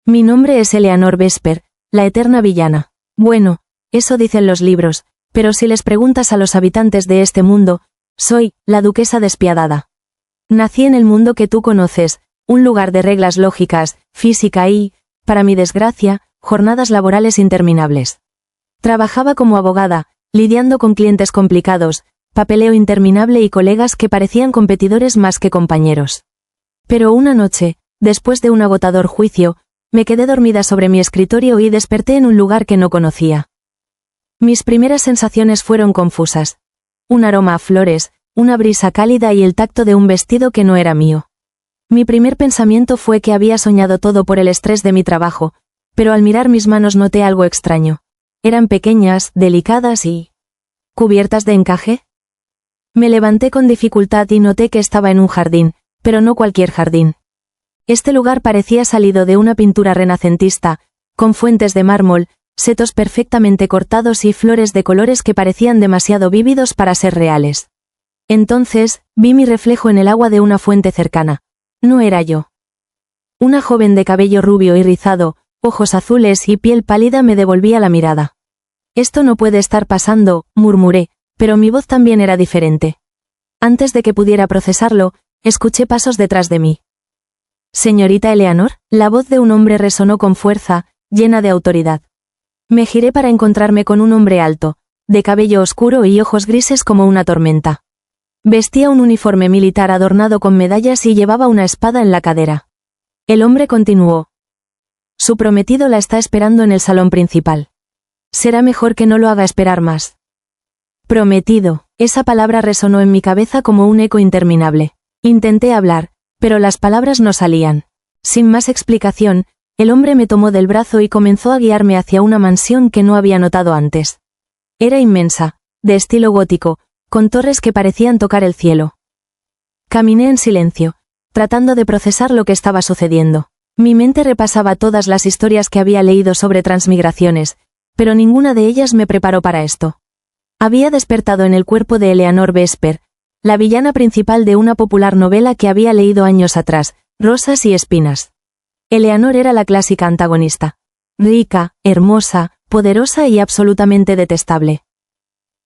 Mi nombre es Eleanor Vesper, la eterna villana. Bueno, eso dicen los libros, pero si les preguntas a los habitantes de este mundo, soy la duquesa despiadada. Nací en el mundo que tú conoces, un lugar de reglas lógicas, física y, para mi desgracia, jornadas laborales interminables. Trabajaba como abogada, lidiando con clientes complicados, papeleo interminable y colegas que parecían competidores más que compañeros. Pero una noche, después de un agotador juicio, me quedé dormida sobre mi escritorio y desperté en un lugar que no conocía. Mis primeras sensaciones fueron confusas. Un aroma a flores, una brisa cálida y el tacto de un vestido que no era mío. Mi primer pensamiento fue que había soñado todo por el estrés de mi trabajo, pero al mirar mis manos noté algo extraño. Eran pequeñas, delicadas y... ¿cubiertas de encaje? Me levanté con dificultad y noté que estaba en un jardín, pero no cualquier jardín. Este lugar parecía salido de una pintura renacentista, con fuentes de mármol, setos perfectamente cortados y flores de colores que parecían demasiado vívidos para ser reales. Entonces, vi mi reflejo en el agua de una fuente cercana. No era yo. Una joven de cabello rubio y rizado, ojos azules y piel pálida me devolvía la mirada. Esto no puede estar pasando, murmuré, pero mi voz también era diferente. Antes de que pudiera procesarlo, escuché pasos detrás de mí. «Señorita Eleanor», la voz de un hombre resonó con fuerza, llena de autoridad. Me giré para encontrarme con un hombre alto, de cabello oscuro y ojos grises como una tormenta. Vestía un uniforme militar adornado con medallas y llevaba una espada en la cadera. El hombre continuó. «Su prometido la está esperando en el salón principal. Será mejor que no lo haga esperar más». Prometido, esa palabra resonó en mi cabeza como un eco interminable. Intenté hablar, pero las palabras no salían. Sin más explicación, el hombre me tomó del brazo y comenzó a guiarme hacia una mansión que no había notado antes. Era inmensa, de estilo gótico, con torres que parecían tocar el cielo. Caminé en silencio, tratando de procesar lo que estaba sucediendo. Mi mente repasaba todas las historias que había leído sobre transmigraciones, pero ninguna de ellas me preparó para esto. Había despertado en el cuerpo de Eleanor Vesper, la villana principal de una popular novela que había leído años atrás, Rosas y espinas. Eleanor era la clásica antagonista. Rica, hermosa, poderosa y absolutamente detestable.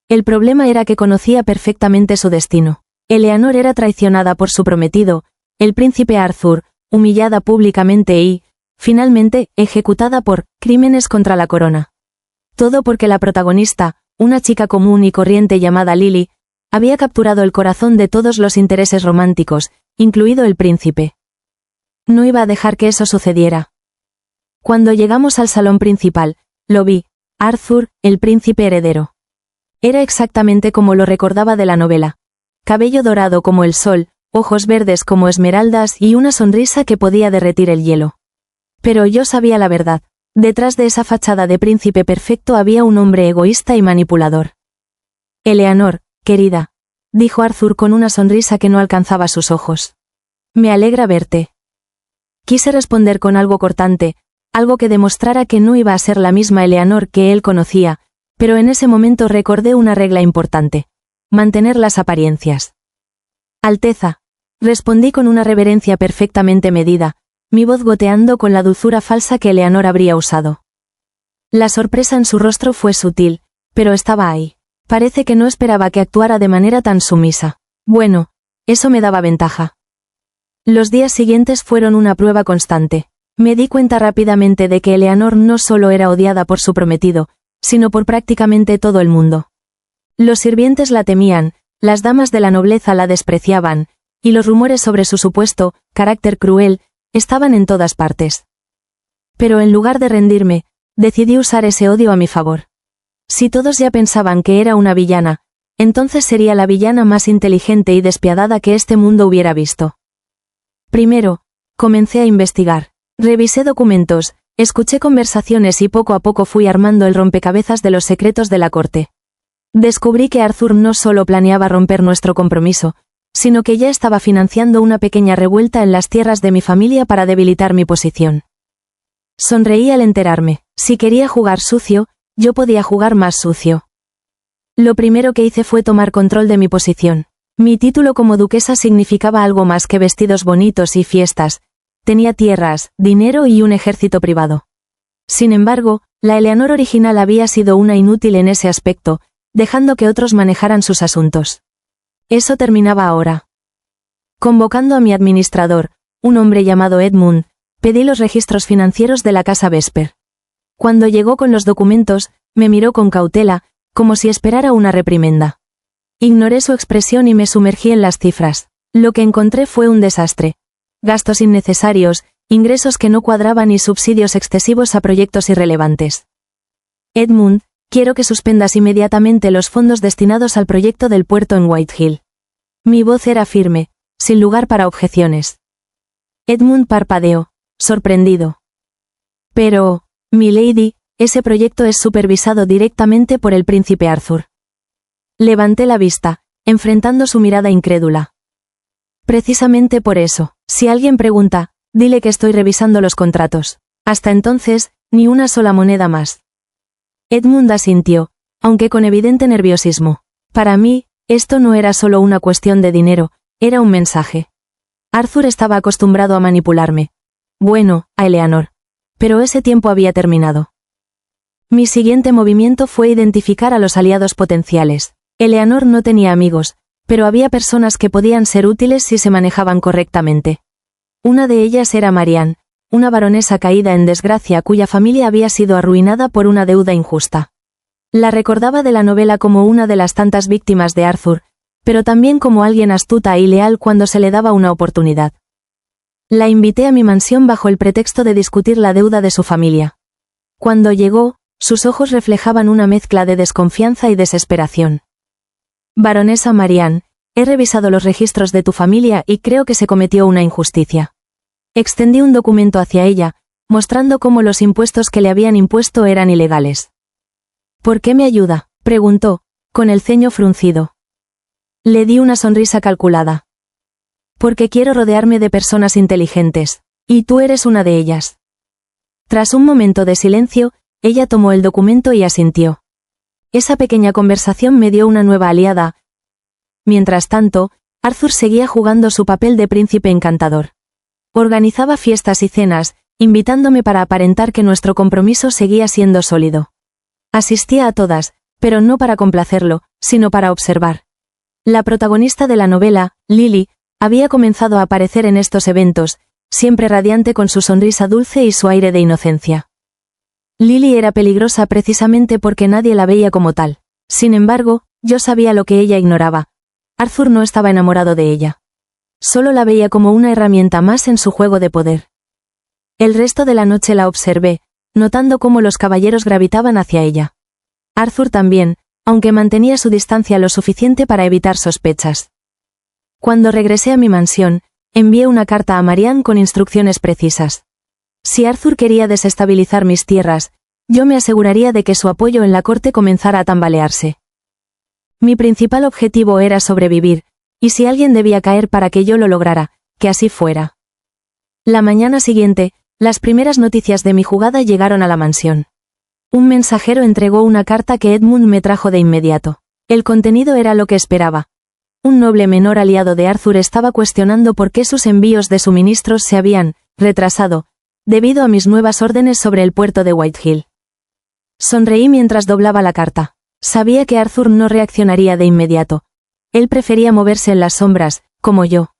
El problema era que conocía perfectamente su destino. Eleanor era traicionada por su prometido, el príncipe Arthur, humillada públicamente y, finalmente, ejecutada por crímenes contra la corona. Todo porque la protagonista, una chica común y corriente llamada Lily, había capturado el corazón de todos los intereses románticos, incluido el príncipe. No iba a dejar que eso sucediera. Cuando llegamos al salón principal, lo vi, Arthur, el príncipe heredero. Era exactamente como lo recordaba de la novela. Cabello dorado como el sol, ojos verdes como esmeraldas y una sonrisa que podía derretir el hielo. Pero yo sabía la verdad. Detrás de esa fachada de príncipe perfecto había un hombre egoísta y manipulador. Eleanor, querida, dijo Arthur con una sonrisa que no alcanzaba sus ojos. Me alegra verte. Quise responder con algo cortante, algo que demostrara que no iba a ser la misma Eleanor que él conocía, pero en ese momento recordé una regla importante: mantener las apariencias. Alteza, respondí con una reverencia perfectamente medida, mi voz goteando con la dulzura falsa que Eleanor habría usado. La sorpresa en su rostro fue sutil, pero estaba ahí. Parece que no esperaba que actuara de manera tan sumisa. Bueno, eso me daba ventaja. Los días siguientes fueron una prueba constante. Me di cuenta rápidamente de que Eleanor no solo era odiada por su prometido, sino por prácticamente todo el mundo. Los sirvientes la temían, las damas de la nobleza la despreciaban, y los rumores sobre su supuesto carácter cruel estaban en todas partes. Pero en lugar de rendirme, decidí usar ese odio a mi favor. Si todos ya pensaban que era una villana, entonces sería la villana más inteligente y despiadada que este mundo hubiera visto. Primero, comencé a investigar. Revisé documentos, escuché conversaciones y poco a poco fui armando el rompecabezas de los secretos de la corte. Descubrí que Arthur no solo planeaba romper nuestro compromiso, sino que ya estaba financiando una pequeña revuelta en las tierras de mi familia para debilitar mi posición. Sonreí al enterarme. Si quería jugar sucio, yo podía jugar más sucio. Lo primero que hice fue tomar control de mi posición. Mi título como duquesa significaba algo más que vestidos bonitos y fiestas. tenía tierras, dinero y un ejército privado. Sin embargo, la Eleanor original había sido una inútil en ese aspecto, dejando que otros manejaran sus asuntos. Eso terminaba ahora. Convocando a mi administrador, un hombre llamado Edmund, pedí los registros financieros de la casa Vesper. Cuando llegó con los documentos, me miró con cautela, como si esperara una reprimenda. Ignoré su expresión y me sumergí en las cifras. Lo que encontré fue un desastre. Gastos innecesarios, ingresos que no cuadraban y subsidios excesivos a proyectos irrelevantes. Edmund, quiero que suspendas inmediatamente los fondos destinados al proyecto del puerto en Whitehill. Mi voz era firme, sin lugar para objeciones. Edmund parpadeó, sorprendido. Pero, milady, ese proyecto es supervisado directamente por el príncipe Arthur. Levanté la vista, enfrentando su mirada incrédula. Precisamente por eso, si alguien pregunta, dile que estoy revisando los contratos. Hasta entonces, ni una sola moneda más. Edmund asintió, aunque con evidente nerviosismo. Para mí, esto no era solo una cuestión de dinero, era un mensaje. Arthur estaba acostumbrado a manipularme. Bueno, a Eleanor. Pero ese tiempo había terminado. Mi siguiente movimiento fue identificar a los aliados potenciales. Eleanor no tenía amigos, pero había personas que podían ser útiles si se manejaban correctamente. Una de ellas era Marianne, una baronesa caída en desgracia cuya familia había sido arruinada por una deuda injusta. La recordaba de la novela como una de las tantas víctimas de Arthur, pero también como alguien astuta y leal cuando se le daba una oportunidad. La invité a mi mansión bajo el pretexto de discutir la deuda de su familia. Cuando llegó, sus ojos reflejaban una mezcla de desconfianza y desesperación. Baronesa Marianne, he revisado los registros de tu familia y creo que se cometió una injusticia. Extendí un documento hacia ella, mostrando cómo los impuestos que le habían impuesto eran ilegales. ¿Por qué me ayuda?, preguntó, con el ceño fruncido. Le di una sonrisa calculada. Porque quiero rodearme de personas inteligentes, y tú eres una de ellas. Tras un momento de silencio, ella tomó el documento y asintió. Esa pequeña conversación me dio una nueva aliada. Mientras tanto, Arthur seguía jugando su papel de príncipe encantador. Organizaba fiestas y cenas, invitándome para aparentar que nuestro compromiso seguía siendo sólido. Asistía a todas, pero no para complacerlo, sino para observar. La protagonista de la novela, Lily, había comenzado a aparecer en estos eventos, siempre radiante con su sonrisa dulce y su aire de inocencia. Lily era peligrosa precisamente porque nadie la veía como tal. Sin embargo, yo sabía lo que ella ignoraba. Arthur no estaba enamorado de ella. Solo la veía como una herramienta más en su juego de poder. El resto de la noche la observé, notando cómo los caballeros gravitaban hacia ella. Arthur también, aunque mantenía su distancia lo suficiente para evitar sospechas. Cuando regresé a mi mansión, envié una carta a Marianne con instrucciones precisas. Si Arthur quería desestabilizar mis tierras, yo me aseguraría de que su apoyo en la corte comenzara a tambalearse. Mi principal objetivo era sobrevivir, y si alguien debía caer para que yo lo lograra, que así fuera. La mañana siguiente, las primeras noticias de mi jugada llegaron a la mansión. Un mensajero entregó una carta que Edmund me trajo de inmediato. El contenido era lo que esperaba. Un noble menor aliado de Arthur estaba cuestionando por qué sus envíos de suministros se habían retrasado, debido a mis nuevas órdenes sobre el puerto de Whitehill. Sonreí mientras doblaba la carta. Sabía que Arthur no reaccionaría de inmediato. Él prefería moverse en las sombras, como yo.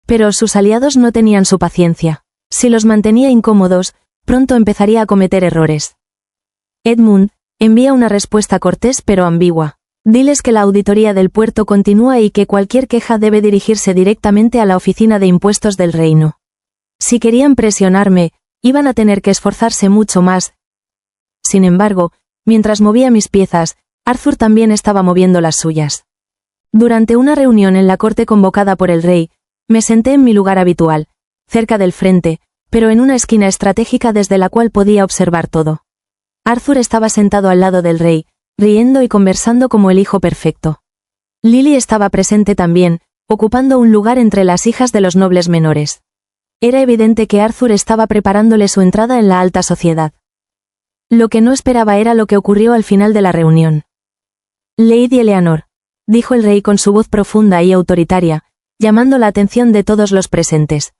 Pero sus aliados no tenían su paciencia. Si los mantenía incómodos, pronto empezaría a cometer errores. Edmund, envía una respuesta cortés pero ambigua. Diles que la auditoría del puerto continúa y que cualquier queja debe dirigirse directamente a la oficina de impuestos del reino. Si querían presionarme, iban a tener que esforzarse mucho más. Sin embargo, mientras movía mis piezas, Arthur también estaba moviendo las suyas. Durante una reunión en la corte convocada por el rey, me senté en mi lugar habitual, cerca del frente, pero en una esquina estratégica desde la cual podía observar todo. Arthur estaba sentado al lado del rey, riendo y conversando como el hijo perfecto. Lily estaba presente también, ocupando un lugar entre las hijas de los nobles menores. Era evidente que Arthur estaba preparándole su entrada en la alta sociedad. Lo que no esperaba era lo que ocurrió al final de la reunión. Lady Eleanor, dijo el rey con su voz profunda y autoritaria, llamando la atención de todos los presentes.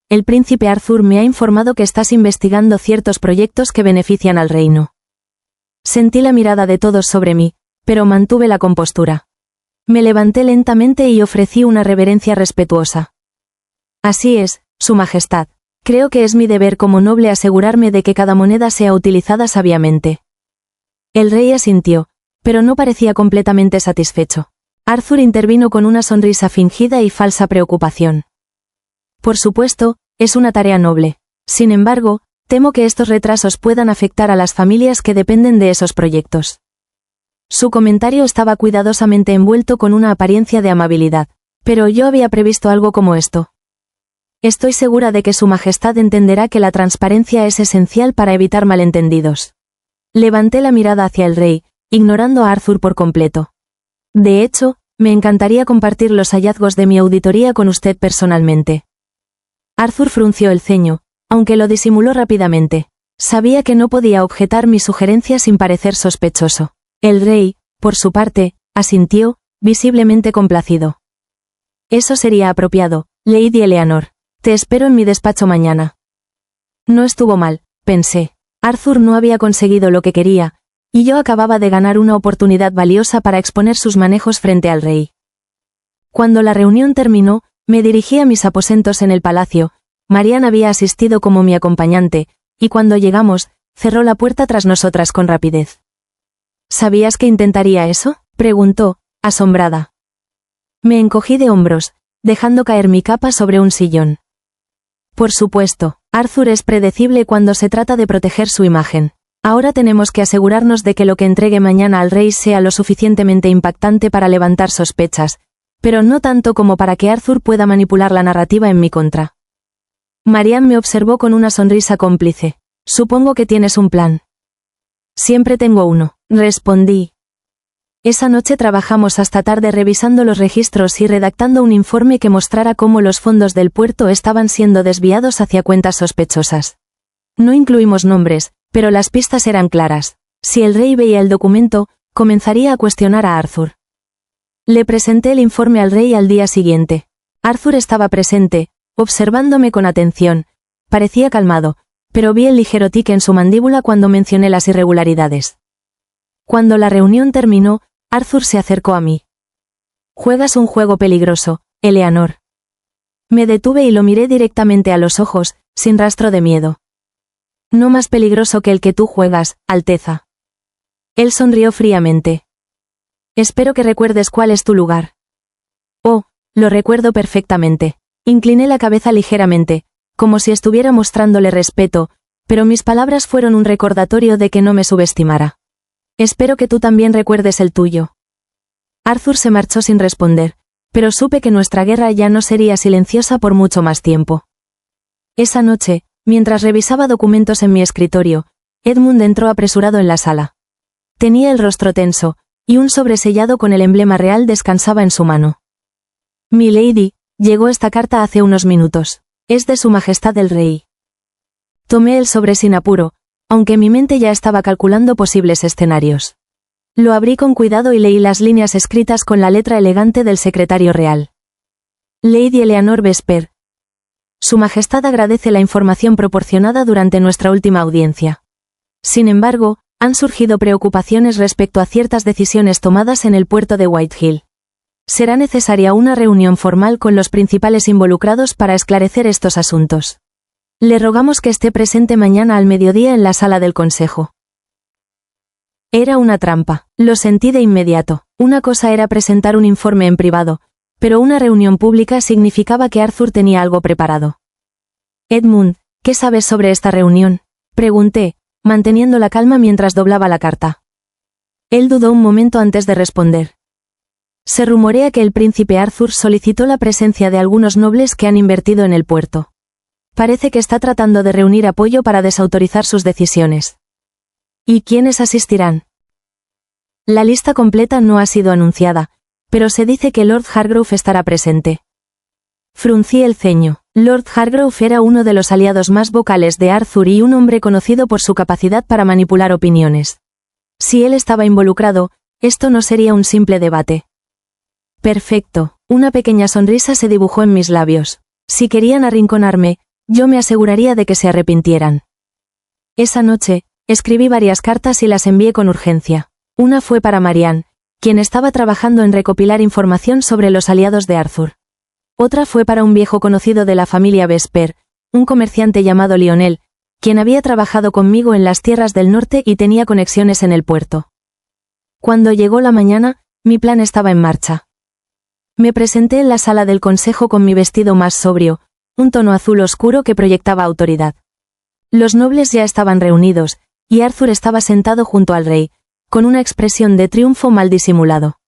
el príncipe Arthur me ha informado que estás investigando ciertos proyectos que benefician al reino. Sentí la mirada de todos sobre mí, pero mantuve la compostura. Me levanté lentamente y ofrecí una reverencia respetuosa. Así es, Su Majestad. Creo que es mi deber como noble asegurarme de que cada moneda sea utilizada sabiamente. El rey asintió, pero no parecía completamente satisfecho. Arthur intervino con una sonrisa fingida y falsa preocupación. Por supuesto, es una tarea noble. Sin embargo, temo que estos retrasos puedan afectar a las familias que dependen de esos proyectos. Su comentario estaba cuidadosamente envuelto con una apariencia de amabilidad, pero yo había previsto algo como esto. Estoy segura de que Su Majestad entenderá que la transparencia es esencial para evitar malentendidos. Levanté la mirada hacia el rey, ignorando a Arthur por completo. De hecho, me encantaría compartir los hallazgos de mi auditoría con usted personalmente. Arthur frunció el ceño, aunque lo disimuló rápidamente. Sabía que no podía objetar mi sugerencia sin parecer sospechoso. El rey, por su parte, asintió, visiblemente complacido. Eso sería apropiado, Lady Eleanor. Te espero en mi despacho mañana. No estuvo mal, pensé. Arthur no había conseguido lo que quería, y yo acababa de ganar una oportunidad valiosa para exponer sus manejos frente al rey. Cuando la reunión terminó, me dirigí a mis aposentos en el palacio. Marianne había asistido como mi acompañante, y cuando llegamos, cerró la puerta tras nosotras con rapidez. ¿Sabías que intentaría eso?, preguntó, asombrada. Me encogí de hombros, dejando caer mi capa sobre un sillón. Por supuesto, Arthur es predecible cuando se trata de proteger su imagen. Ahora tenemos que asegurarnos de que lo que entregue mañana al rey sea lo suficientemente impactante para levantar sospechas, pero no tanto como para que Arthur pueda manipular la narrativa en mi contra. Marianne me observó con una sonrisa cómplice. Supongo que tienes un plan. Siempre tengo uno, respondí. Esa noche trabajamos hasta tarde revisando los registros y redactando un informe que mostrara cómo los fondos del puerto estaban siendo desviados hacia cuentas sospechosas. No incluimos nombres, pero las pistas eran claras. Si el rey veía el documento, comenzaría a cuestionar a Arthur. Le presenté el informe al rey al día siguiente. Arthur estaba presente, observándome con atención. Parecía calmado, pero vi el ligero tic en su mandíbula cuando mencioné las irregularidades. Cuando la reunión terminó, Arthur se acercó a mí. Juegas un juego peligroso, Eleanor. Me detuve y lo miré directamente a los ojos, sin rastro de miedo. No más peligroso que el que tú juegas, Alteza. Él sonrió fríamente. Espero que recuerdes cuál es tu lugar. Oh, lo recuerdo perfectamente. Incliné la cabeza ligeramente, como si estuviera mostrándole respeto, pero mis palabras fueron un recordatorio de que no me subestimara. Espero que tú también recuerdes el tuyo. Arthur se marchó sin responder, pero supe que nuestra guerra ya no sería silenciosa por mucho más tiempo. Esa noche, mientras revisaba documentos en mi escritorio, Edmund entró apresurado en la sala. Tenía el rostro tenso, y un sobre sellado con el emblema real descansaba en su mano. Mi lady, llegó esta carta hace unos minutos. Es de Su Majestad el Rey. Tomé el sobre sin apuro, aunque mi mente ya estaba calculando posibles escenarios. Lo abrí con cuidado y leí las líneas escritas con la letra elegante del secretario real. Lady Eleanor Vesper. Su Majestad agradece la información proporcionada durante nuestra última audiencia. Sin embargo, han surgido preocupaciones respecto a ciertas decisiones tomadas en el puerto de Whitehill. Será necesaria una reunión formal con los principales involucrados para esclarecer estos asuntos. Le rogamos que esté presente mañana al mediodía en la sala del consejo. Era una trampa, lo sentí de inmediato. Una cosa era presentar un informe en privado, pero una reunión pública significaba que Arthur tenía algo preparado. Edmund, ¿qué sabes sobre esta reunión?, pregunté, manteniendo la calma mientras doblaba la carta. Él dudó un momento antes de responder. Se rumorea que el príncipe Arthur solicitó la presencia de algunos nobles que han invertido en el puerto. Parece que está tratando de reunir apoyo para desautorizar sus decisiones. ¿Y quiénes asistirán? La lista completa no ha sido anunciada, pero se dice que Lord Hargrove estará presente. Fruncí el ceño. Lord Hargrove era uno de los aliados más vocales de Arthur y un hombre conocido por su capacidad para manipular opiniones. Si él estaba involucrado, esto no sería un simple debate. Perfecto. Una pequeña sonrisa se dibujó en mis labios. Si querían arrinconarme, Yo me aseguraría de que se arrepintieran. Esa noche, escribí varias cartas y las envié con urgencia. Una fue para Marianne, quien estaba trabajando en recopilar información sobre los aliados de Arthur. Otra fue para un viejo conocido de la familia Vesper, un comerciante llamado Lionel, quien había trabajado conmigo en las tierras del norte y tenía conexiones en el puerto. Cuando llegó la mañana, mi plan estaba en marcha. Me presenté en la sala del consejo con mi vestido más sobrio, un tono azul oscuro que proyectaba autoridad. Los nobles ya estaban reunidos, y Arthur estaba sentado junto al rey, con una expresión de triunfo mal disimulado.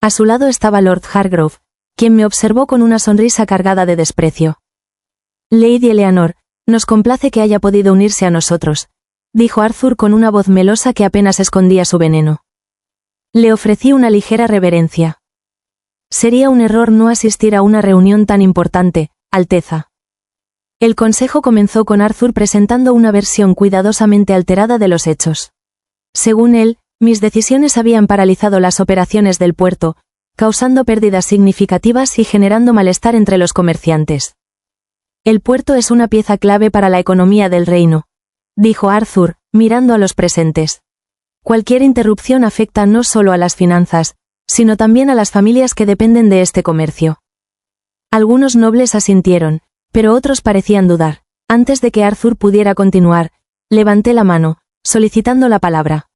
A su lado estaba Lord Hargrove, quien me observó con una sonrisa cargada de desprecio. Lady Eleanor, nos complace que haya podido unirse a nosotros, dijo Arthur con una voz melosa que apenas escondía su veneno. Le ofrecí una ligera reverencia. Sería un error no asistir a una reunión tan importante, Alteza. El consejo comenzó con Arthur presentando una versión cuidadosamente alterada de los hechos. Según él, mis decisiones habían paralizado las operaciones del puerto, causando pérdidas significativas y generando malestar entre los comerciantes. El puerto es una pieza clave para la economía del reino, dijo Arthur, mirando a los presentes. Cualquier interrupción afecta no solo a las finanzas, sino también a las familias que dependen de este comercio. Algunos nobles asintieron, pero otros parecían dudar. Antes de que Arthur pudiera continuar, levanté la mano, solicitando la palabra.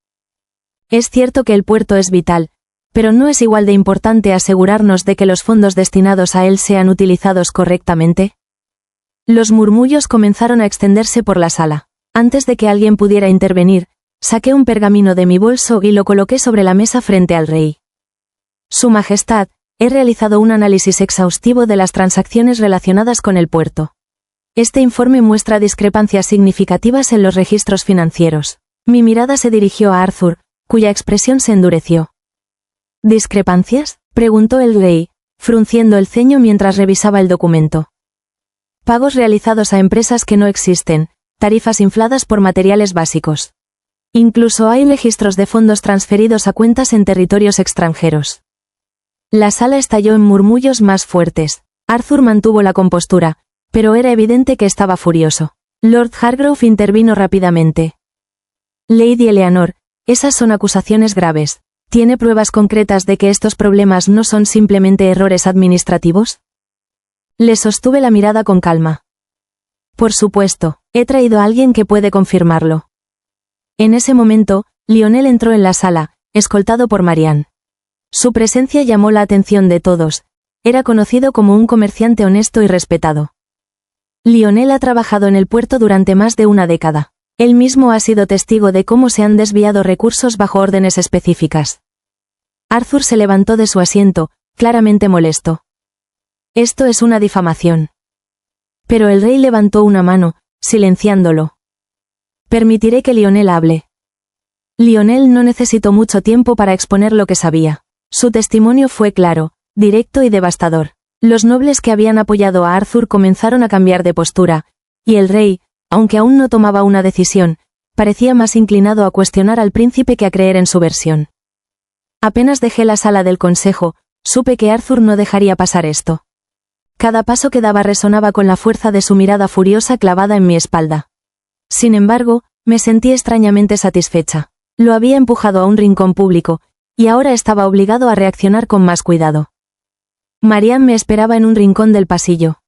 Es cierto que el puerto es vital, pero ¿no es igual de importante asegurarnos de que los fondos destinados a él sean utilizados correctamente? Los murmullos comenzaron a extenderse por la sala. Antes de que alguien pudiera intervenir, saqué un pergamino de mi bolso y lo coloqué sobre la mesa frente al rey. Su Majestad, he realizado un análisis exhaustivo de las transacciones relacionadas con el puerto. Este informe muestra discrepancias significativas en los registros financieros. Mi mirada se dirigió a Arthur, cuya expresión se endureció. ¿Discrepancias?, preguntó el rey, frunciendo el ceño mientras revisaba el documento. Pagos realizados a empresas que no existen, tarifas infladas por materiales básicos. Incluso hay registros de fondos transferidos a cuentas en territorios extranjeros. La sala estalló en murmullos más fuertes. Arthur mantuvo la compostura, pero era evidente que estaba furioso. Lord Hargrove intervino rápidamente. Lady Eleanor, esas son acusaciones graves. ¿Tiene pruebas concretas de que estos problemas no son simplemente errores administrativos? Le sostuve la mirada con calma. Por supuesto, he traído a alguien que puede confirmarlo. En ese momento, Lionel entró en la sala, escoltado por Marianne. Su presencia llamó la atención de todos. Era conocido como un comerciante honesto y respetado. Lionel ha trabajado en el puerto durante más de una década. Él mismo ha sido testigo de cómo se han desviado recursos bajo órdenes específicas. Arthur se levantó de su asiento, claramente molesto. Esto es una difamación. Pero el rey levantó una mano, silenciándolo. Permitiré que Lionel hable. Lionel no necesitó mucho tiempo para exponer lo que sabía. Su testimonio fue claro, directo y devastador. Los nobles que habían apoyado a Arthur comenzaron a cambiar de postura, y el rey, aunque aún no tomaba una decisión, parecía más inclinado a cuestionar al príncipe que a creer en su versión. Apenas dejé la sala del consejo, supe que Arthur no dejaría pasar esto. Cada paso que daba resonaba con la fuerza de su mirada furiosa clavada en mi espalda. Sin embargo, me sentí extrañamente satisfecha. Lo había empujado a un rincón público, y ahora estaba obligado a reaccionar con más cuidado. Marianne me esperaba en un rincón del pasillo.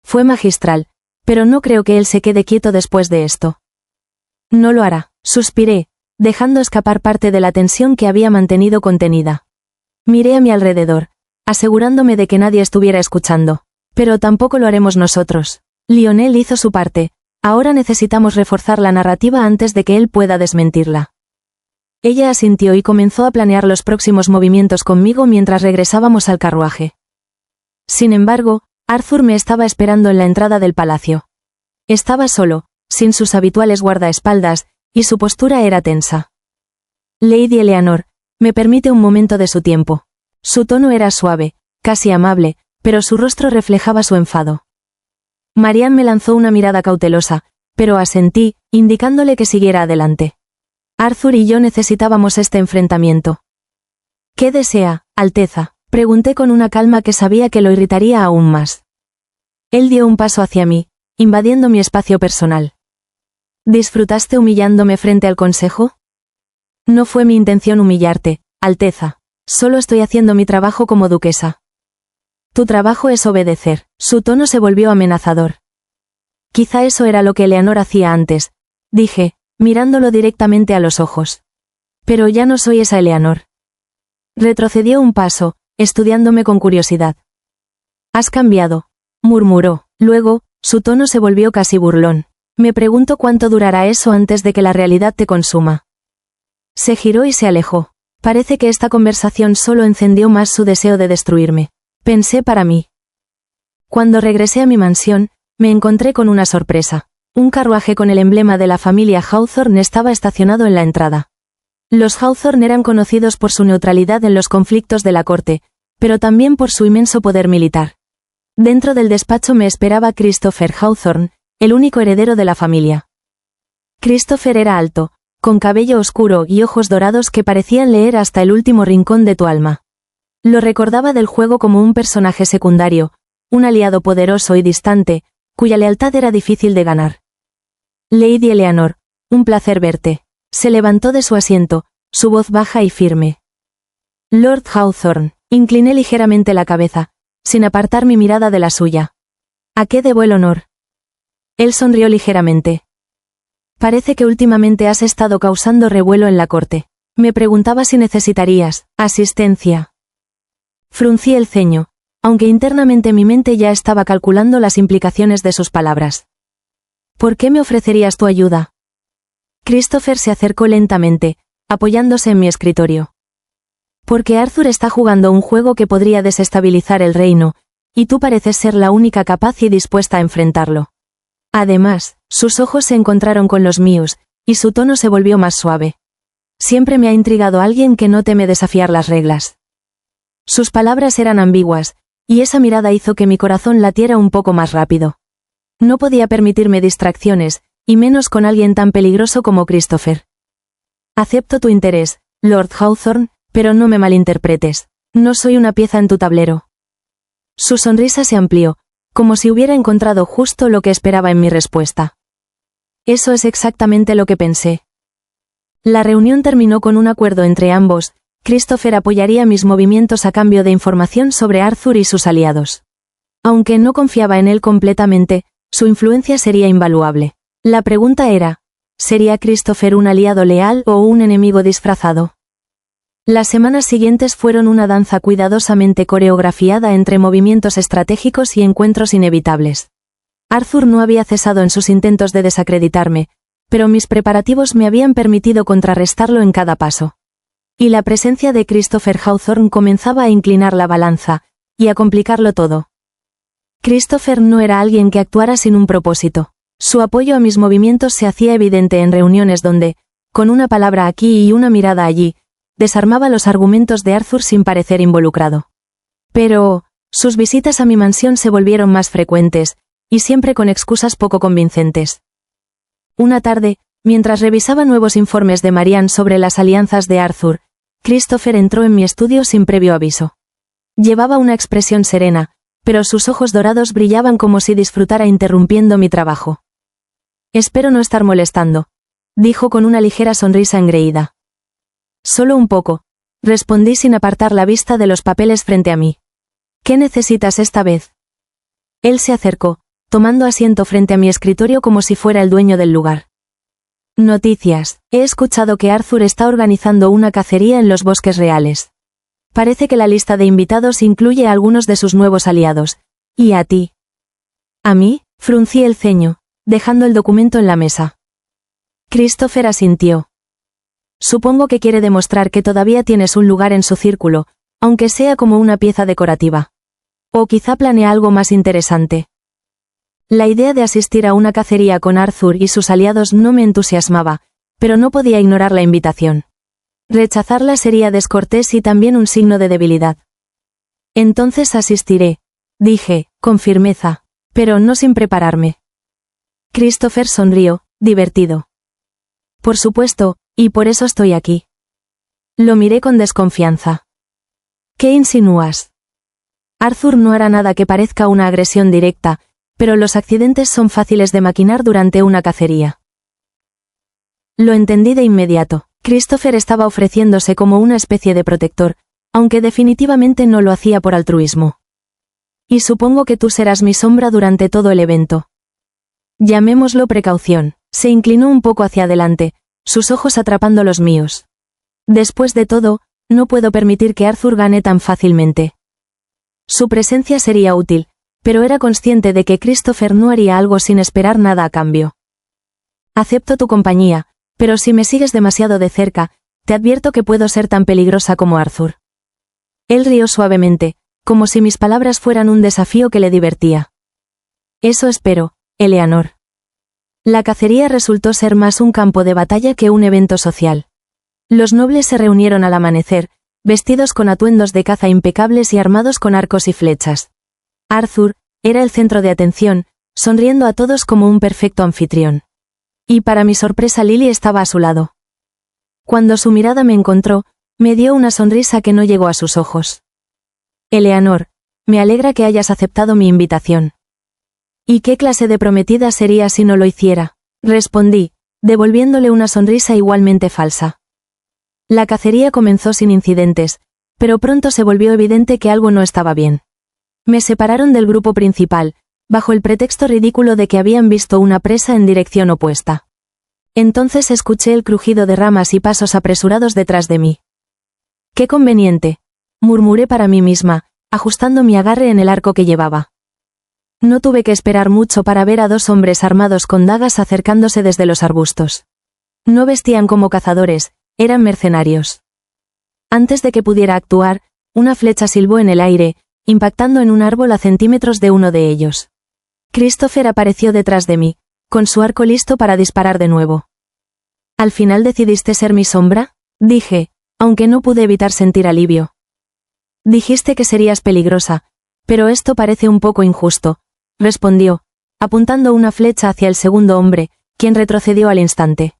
Fue magistral, pero no creo que él se quede quieto después de esto. No lo hará, suspiré, dejando escapar parte de la tensión que había mantenido contenida. Miré a mi alrededor, asegurándome de que nadie estuviera escuchando. Pero tampoco lo haremos nosotros. Lionel hizo su parte, ahora necesitamos reforzar la narrativa antes de que él pueda desmentirla. Ella asintió y comenzó a planear los próximos movimientos conmigo mientras regresábamos al carruaje. Sin embargo, Arthur me estaba esperando en la entrada del palacio. Estaba solo, sin sus habituales guardaespaldas, y su postura era tensa. Lady Eleanor, me permite un momento de su tiempo. Su tono era suave, casi amable, pero su rostro reflejaba su enfado. Marianne me lanzó una mirada cautelosa, pero asentí, indicándole que siguiera adelante. Arthur y yo necesitábamos este enfrentamiento. ¿Qué desea, Alteza?, pregunté con una calma que sabía que lo irritaría aún más. Él dio un paso hacia mí, invadiendo mi espacio personal. ¿Disfrutaste humillándome frente al consejo? No fue mi intención humillarte, Alteza. Solo estoy haciendo mi trabajo como duquesa. Tu trabajo es obedecer. Su tono se volvió amenazador. Quizá eso era lo que Eleanor hacía antes, dije, mirándolo directamente a los ojos. Pero ya no soy esa Eleanor. Retrocedió un paso, estudiándome con curiosidad. Has cambiado, murmuró. Luego, su tono se volvió casi burlón. Me pregunto cuánto durará eso antes de que la realidad te consuma. Se giró y se alejó. Parece que esta conversación solo encendió más su deseo de destruirme. Pensé para mí. Cuando regresé a mi mansión, me encontré con una sorpresa. Un carruaje con el emblema de la familia Hawthorne estaba estacionado en la entrada. Los Hawthorne eran conocidos por su neutralidad en los conflictos de la corte, pero también por su inmenso poder militar. Dentro del despacho me esperaba Christopher Hawthorne, el único heredero de la familia. Christopher era alto, con cabello oscuro y ojos dorados que parecían leer hasta el último rincón de tu alma. Lo recordaba del juego como un personaje secundario, un aliado poderoso y distante, cuya lealtad era difícil de ganar. Lady Eleanor, un placer verte. Se levantó de su asiento, su voz baja y firme. Lord Hawthorne, incliné ligeramente la cabeza, sin apartar mi mirada de la suya. ¿A qué debo el honor? Él sonrió ligeramente. Parece que últimamente has estado causando revuelo en la corte. Me preguntaba si necesitarías asistencia. Fruncí el ceño, aunque internamente mi mente ya estaba calculando las implicaciones de sus palabras. ¿Por qué me ofrecerías tu ayuda? Christopher se acercó lentamente, apoyándose en mi escritorio. Porque Arthur está jugando un juego que podría desestabilizar el reino, y tú pareces ser la única capaz y dispuesta a enfrentarlo. Además, sus ojos se encontraron con los míos, y su tono se volvió más suave. Siempre me ha intrigado alguien que no teme desafiar las reglas. Sus palabras eran ambiguas, y esa mirada hizo que mi corazón latiera un poco más rápido. No podía permitirme distracciones, y menos con alguien tan peligroso como Christopher. Acepto tu interés, Lord Hawthorne, pero no me malinterpretes. No soy una pieza en tu tablero. Su sonrisa se amplió, como si hubiera encontrado justo lo que esperaba en mi respuesta. Eso es exactamente lo que pensé. La reunión terminó con un acuerdo entre ambos. Christopher apoyaría mis movimientos a cambio de información sobre Arthur y sus aliados. Aunque no confiaba en él completamente, su influencia sería invaluable. La pregunta era, ¿sería Christopher un aliado leal o un enemigo disfrazado? Las semanas siguientes fueron una danza cuidadosamente coreografiada entre movimientos estratégicos y encuentros inevitables. Arthur no había cesado en sus intentos de desacreditarme, pero mis preparativos me habían permitido contrarrestarlo en cada paso. Y la presencia de Christopher Hawthorne comenzaba a inclinar la balanza, y a complicarlo todo. Christopher no era alguien que actuara sin un propósito. Su apoyo a mis movimientos se hacía evidente en reuniones donde, con una palabra aquí y una mirada allí, desarmaba los argumentos de Arthur sin parecer involucrado. Pero, sus visitas a mi mansión se volvieron más frecuentes, y siempre con excusas poco convincentes. Una tarde, mientras revisaba nuevos informes de Marianne sobre las alianzas de Arthur, Christopher entró en mi estudio sin previo aviso. Llevaba una expresión serena, pero sus ojos dorados brillaban como si disfrutara interrumpiendo mi trabajo. Espero no estar molestando, dijo con una ligera sonrisa engreída. Solo un poco, respondí sin apartar la vista de los papeles frente a mí. ¿Qué necesitas esta vez? Él se acercó, tomando asiento frente a mi escritorio como si fuera el dueño del lugar. Noticias. He escuchado que Arthur está organizando una cacería en los bosques reales. Parece que la lista de invitados incluye a algunos de sus nuevos aliados. ¿Y a ti? ¿A mí? Fruncí el ceño, dejando el documento en la mesa. Christopher asintió. Supongo que quiere demostrar que todavía tienes un lugar en su círculo, aunque sea como una pieza decorativa. O quizá planea algo más interesante. La idea de asistir a una cacería con Arthur y sus aliados no me entusiasmaba, pero no podía ignorar la invitación. Rechazarla sería descortés y también un signo de debilidad. Entonces asistiré, dije, con firmeza, pero no sin prepararme. Christopher sonrió, divertido. Por supuesto, y por eso estoy aquí. Lo miré con desconfianza. ¿Qué insinúas? Arthur no hará nada que parezca una agresión directa, pero los accidentes son fáciles de maquinar durante una cacería. Lo entendí de inmediato. Christopher estaba ofreciéndose como una especie de protector, aunque definitivamente no lo hacía por altruismo. Y supongo que tú serás mi sombra durante todo el evento. Llamémoslo precaución. Se inclinó un poco hacia adelante, sus ojos atrapando los míos. Después de todo, no puedo permitir que Arthur gane tan fácilmente. Su presencia sería útil, pero era consciente de que Christopher no haría algo sin esperar nada a cambio. Acepto tu compañía, pero si me sigues demasiado de cerca, te advierto que puedo ser tan peligrosa como Arthur. Él rió suavemente, como si mis palabras fueran un desafío que le divertía. Eso espero, Eleanor. La cacería resultó ser más un campo de batalla que un evento social. Los nobles se reunieron al amanecer, vestidos con atuendos de caza impecables y armados con arcos y flechas. Arthur era el centro de atención, sonriendo a todos como un perfecto anfitrión. Y para mi sorpresa Lily estaba a su lado. Cuando su mirada me encontró, me dio una sonrisa que no llegó a sus ojos. Eleanor, me alegra que hayas aceptado mi invitación. ¿Y qué clase de prometida sería si no lo hiciera? Respondí, devolviéndole una sonrisa igualmente falsa. La cacería comenzó sin incidentes, pero pronto se volvió evidente que algo no estaba bien. Me separaron del grupo principal, bajo el pretexto ridículo de que habían visto una presa en dirección opuesta. Entonces escuché el crujido de ramas y pasos apresurados detrás de mí. «Qué conveniente», murmuré para mí misma, ajustando mi agarre en el arco que llevaba. No tuve que esperar mucho para ver a dos hombres armados con dagas acercándose desde los arbustos. No vestían como cazadores, eran mercenarios. Antes de que pudiera actuar, una flecha silbó en el aire, impactando en un árbol a centímetros de uno de ellos. Christopher apareció detrás de mí, con su arco listo para disparar de nuevo. ¿Al final decidiste ser mi sombra?, dije, aunque no pude evitar sentir alivio. Dijiste que serías peligrosa, pero esto parece un poco injusto, respondió, apuntando una flecha hacia el segundo hombre, quien retrocedió al instante.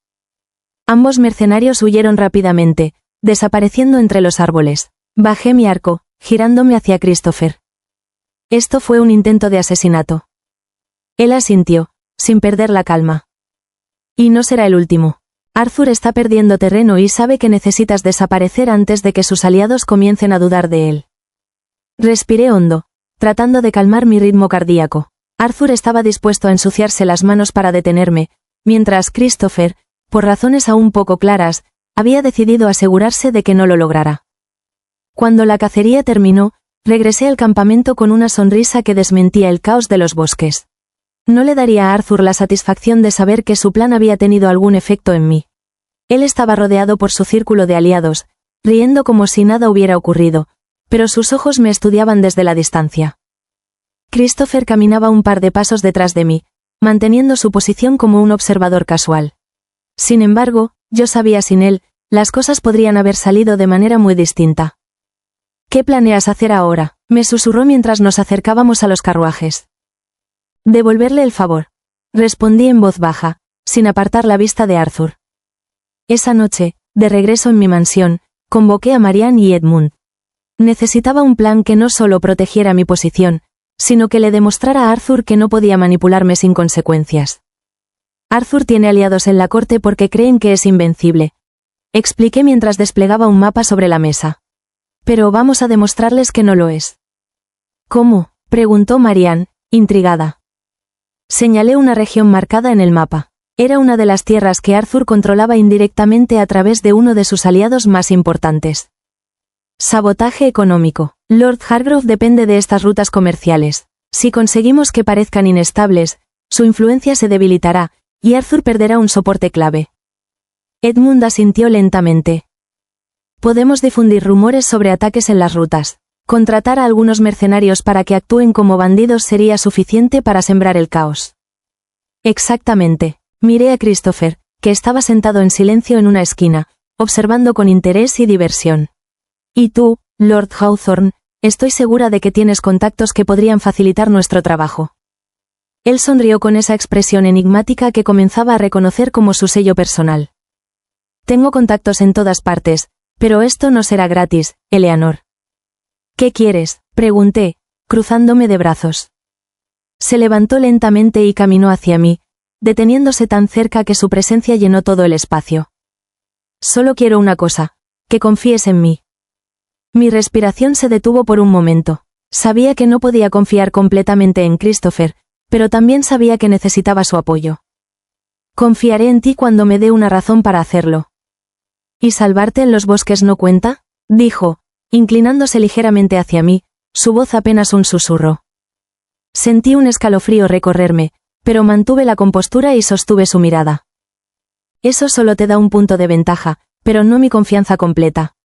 Ambos mercenarios huyeron rápidamente, desapareciendo entre los árboles. Bajé mi arco, girándome hacia Christopher. Esto fue un intento de asesinato. Él asintió, sin perder la calma. Y no será el último. Arthur está perdiendo terreno y sabe que necesitas desaparecer antes de que sus aliados comiencen a dudar de él. Respiré hondo, tratando de calmar mi ritmo cardíaco. Arthur estaba dispuesto a ensuciarse las manos para detenerme, mientras Christopher, por razones aún poco claras, había decidido asegurarse de que no lo lograra. Cuando la cacería terminó, regresé al campamento con una sonrisa que desmentía el caos de los bosques. No le daría a Arthur la satisfacción de saber que su plan había tenido algún efecto en mí. Él estaba rodeado por su círculo de aliados, riendo como si nada hubiera ocurrido, pero sus ojos me estudiaban desde la distancia. Christopher caminaba un par de pasos detrás de mí, manteniendo su posición como un observador casual. Sin embargo, yo sabía sin él, las cosas podrían haber salido de manera muy distinta. «¿Qué planeas hacer ahora?», me susurró mientras nos acercábamos a los carruajes. «Devolverle el favor», respondí en voz baja, sin apartar la vista de Arthur. Esa noche, de regreso en mi mansión, convoqué a Marianne y Edmund. Necesitaba un plan que no solo protegiera mi posición, sino que le demostrara a Arthur que no podía manipularme sin consecuencias. Arthur tiene aliados en la corte porque creen que es invencible, expliqué mientras desplegaba un mapa sobre la mesa. Pero vamos a demostrarles que no lo es. ¿Cómo?, preguntó Marianne, intrigada. Señalé una región marcada en el mapa. Era una de las tierras que Arthur controlaba indirectamente a través de uno de sus aliados más importantes. Sabotaje económico. Lord Hargrove depende de estas rutas comerciales. Si conseguimos que parezcan inestables, su influencia se debilitará, y Arthur perderá un soporte clave. Edmund asintió lentamente. Podemos difundir rumores sobre ataques en las rutas. Contratar a algunos mercenarios para que actúen como bandidos sería suficiente para sembrar el caos. Exactamente. Miré a Christopher, que estaba sentado en silencio en una esquina, observando con interés y diversión. Y tú, Lord Hawthorne, estoy segura de que tienes contactos que podrían facilitar nuestro trabajo. Él sonrió con esa expresión enigmática que comenzaba a reconocer como su sello personal. Tengo contactos en todas partes, pero esto no será gratis, Eleanor. ¿Qué quieres?, pregunté, cruzándome de brazos. Se levantó lentamente y caminó hacia mí, deteniéndose tan cerca que su presencia llenó todo el espacio. Solo quiero una cosa, que confíes en mí. Mi respiración se detuvo por un momento. Sabía que no podía confiar completamente en Christopher, pero también sabía que necesitaba su apoyo. Confiaré en ti cuando me dé una razón para hacerlo. ¿Y salvarte en los bosques no cuenta?, dijo, inclinándose ligeramente hacia mí, su voz apenas un susurro. Sentí un escalofrío recorrerme, pero mantuve la compostura y sostuve su mirada. Eso solo te da un punto de ventaja, pero no mi confianza completa.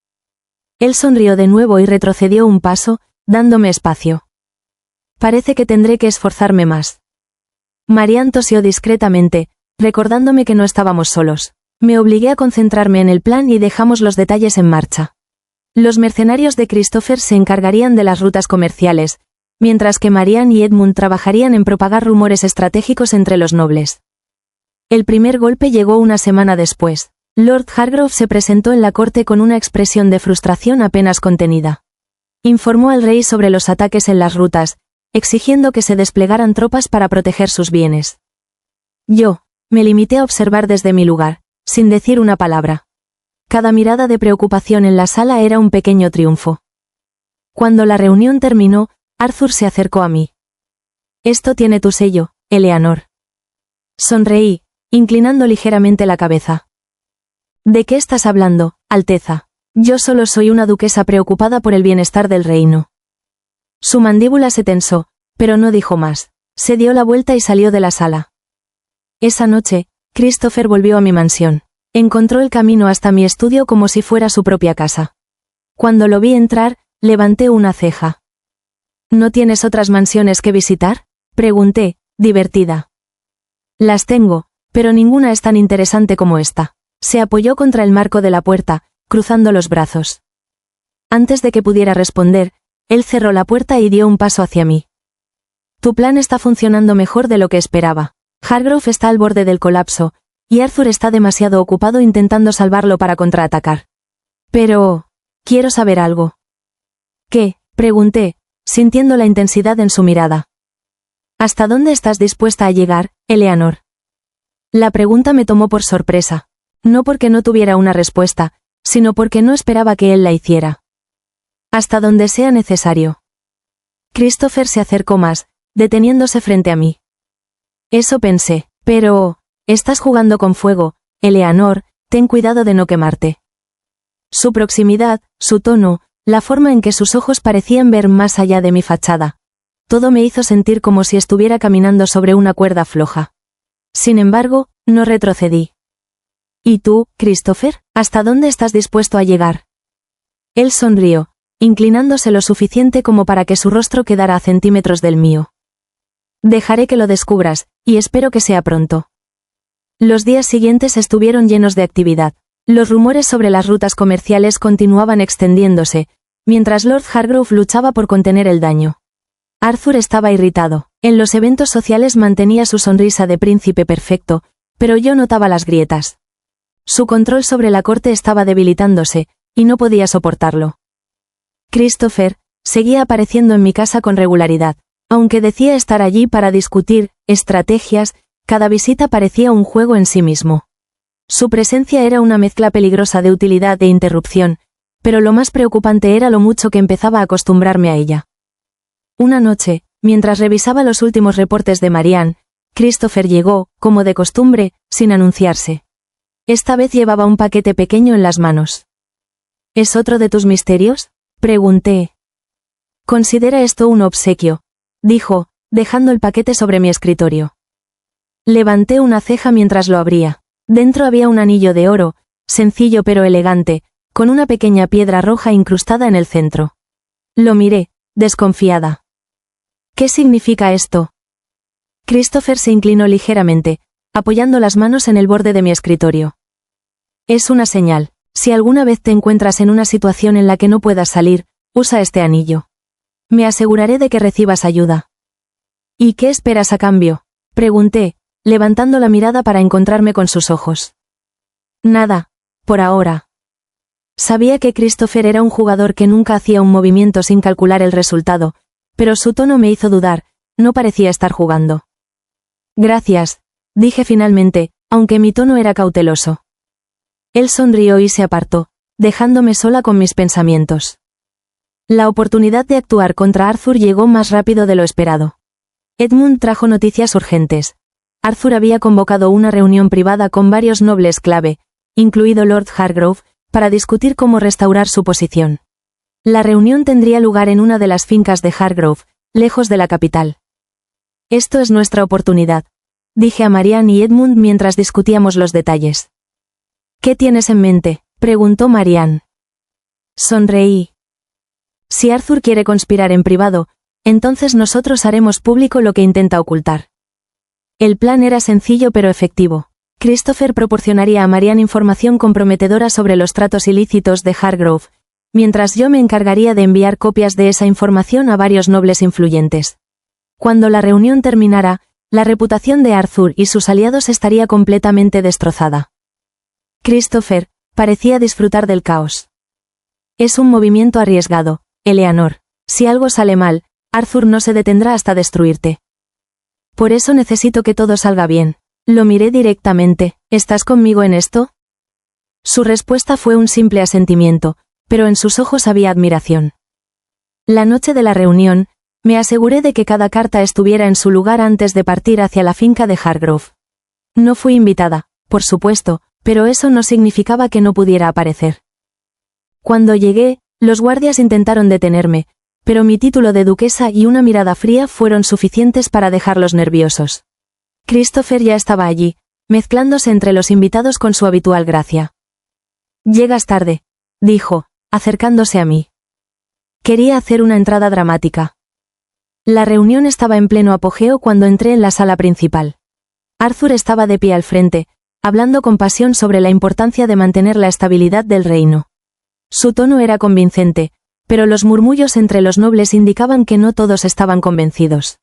Él sonrió de nuevo y retrocedió un paso, dándome espacio. Parece que tendré que esforzarme más. Marianne tosió discretamente, recordándome que no estábamos solos. Me obligué a concentrarme en el plan y dejamos los detalles en marcha. Los mercenarios de Christopher se encargarían de las rutas comerciales, mientras que Marianne y Edmund trabajarían en propagar rumores estratégicos entre los nobles. El primer golpe llegó una semana después. Lord Hargrove se presentó en la corte con una expresión de frustración apenas contenida. Informó al rey sobre los ataques en las rutas, exigiendo que se desplegaran tropas para proteger sus bienes. Yo me limité a observar desde mi lugar, sin decir una palabra. Cada mirada de preocupación en la sala era un pequeño triunfo. Cuando la reunión terminó, Arthur se acercó a mí. «Esto tiene tu sello, Eleanor». Sonreí, inclinando ligeramente la cabeza. «¿De qué estás hablando, Alteza? Yo solo soy una duquesa preocupada por el bienestar del reino». Su mandíbula se tensó, pero no dijo más. Se dio la vuelta y salió de la sala. Esa noche, Christopher volvió a mi mansión. Encontró el camino hasta mi estudio como si fuera su propia casa. Cuando lo vi entrar, levanté una ceja. ¿No tienes otras mansiones que visitar?, pregunté, divertida. Las tengo, pero ninguna es tan interesante como esta. Se apoyó contra el marco de la puerta, cruzando los brazos. Antes de que pudiera responder, él cerró la puerta y dio un paso hacia mí. Tu plan está funcionando mejor de lo que esperaba. Hargrove está al borde del colapso, y Arthur está demasiado ocupado intentando salvarlo para contraatacar. Pero quiero saber algo. ¿Qué?, pregunté, sintiendo la intensidad en su mirada. ¿Hasta dónde estás dispuesta a llegar, Eleanor? La pregunta me tomó por sorpresa. No porque no tuviera una respuesta, sino porque no esperaba que él la hiciera. Hasta donde sea necesario. Christopher se acercó más, deteniéndose frente a mí. Eso pensé, pero estás jugando con fuego, Eleanor, ten cuidado de no quemarte. Su proximidad, su tono, la forma en que sus ojos parecían ver más allá de mi fachada. Todo me hizo sentir como si estuviera caminando sobre una cuerda floja. Sin embargo, no retrocedí. ¿Y tú, Christopher, hasta dónde estás dispuesto a llegar? Él sonrió, inclinándose lo suficiente como para que su rostro quedara a centímetros del mío. Dejaré que lo descubras, y espero que sea pronto. Los días siguientes estuvieron llenos de actividad. Los rumores sobre las rutas comerciales continuaban extendiéndose, mientras Lord Hargrove luchaba por contener el daño. Arthur estaba irritado. En los eventos sociales mantenía su sonrisa de príncipe perfecto, pero yo notaba las grietas. Su control sobre la corte estaba debilitándose, y no podía soportarlo. Christopher seguía apareciendo en mi casa con regularidad. Aunque decía estar allí para discutir estrategias, cada visita parecía un juego en sí mismo. Su presencia era una mezcla peligrosa de utilidad e interrupción, pero lo más preocupante era lo mucho que empezaba a acostumbrarme a ella. Una noche, mientras revisaba los últimos reportes de Marianne, Christopher llegó, como de costumbre, sin anunciarse. Esta vez llevaba un paquete pequeño en las manos. ¿Es otro de tus misterios?, pregunté. Considera esto un obsequio, dijo, dejando el paquete sobre mi escritorio. Levanté una ceja mientras lo abría. Dentro había un anillo de oro, sencillo pero elegante, con una pequeña piedra roja incrustada en el centro. Lo miré, desconfiada. ¿Qué significa esto? Christopher se inclinó ligeramente, apoyando las manos en el borde de mi escritorio. Es una señal. Si alguna vez te encuentras en una situación en la que no puedas salir, usa este anillo. Me aseguraré de que recibas ayuda. ¿Y qué esperas a cambio?, pregunté, levantando la mirada para encontrarme con sus ojos. Nada, por ahora. Sabía que Christopher era un jugador que nunca hacía un movimiento sin calcular el resultado, pero su tono me hizo dudar, no parecía estar jugando. Gracias, dije finalmente, aunque mi tono era cauteloso. Él sonrió y se apartó, dejándome sola con mis pensamientos. La oportunidad de actuar contra Arthur llegó más rápido de lo esperado. Edmund trajo noticias urgentes. Arthur había convocado una reunión privada con varios nobles clave, incluido Lord Hargrove, para discutir cómo restaurar su posición. La reunión tendría lugar en una de las fincas de Hargrove, lejos de la capital. Esto es nuestra oportunidad, dije a Marianne y Edmund mientras discutíamos los detalles. ¿Qué tienes en mente?, preguntó Marianne. Sonreí. Si Arthur quiere conspirar en privado, entonces nosotros haremos público lo que intenta ocultar. El plan era sencillo pero efectivo. Christopher proporcionaría a Marianne información comprometedora sobre los tratos ilícitos de Hargrove, mientras yo me encargaría de enviar copias de esa información a varios nobles influyentes. Cuando la reunión terminara, la reputación de Arthur y sus aliados estaría completamente destrozada. Christopher parecía disfrutar del caos. Es un movimiento arriesgado, Eleanor. Si algo sale mal, Arthur no se detendrá hasta destruirte. Por eso necesito que todo salga bien. Lo miré directamente. ¿Estás conmigo en esto? Su respuesta fue un simple asentimiento, pero en sus ojos había admiración. La noche de la reunión, me aseguré de que cada carta estuviera en su lugar antes de partir hacia la finca de Hargrove. No fui invitada, por supuesto, pero eso no significaba que no pudiera aparecer. Cuando llegué, los guardias intentaron detenerme, pero mi título de duquesa y una mirada fría fueron suficientes para dejarlos nerviosos. Christopher ya estaba allí, mezclándose entre los invitados con su habitual gracia. «Llegas tarde», dijo, acercándose a mí. Quería hacer una entrada dramática. La reunión estaba en pleno apogeo cuando entré en la sala principal. Arthur estaba de pie al frente, hablando con pasión sobre la importancia de mantener la estabilidad del reino. Su tono era convincente, pero los murmullos entre los nobles indicaban que no todos estaban convencidos.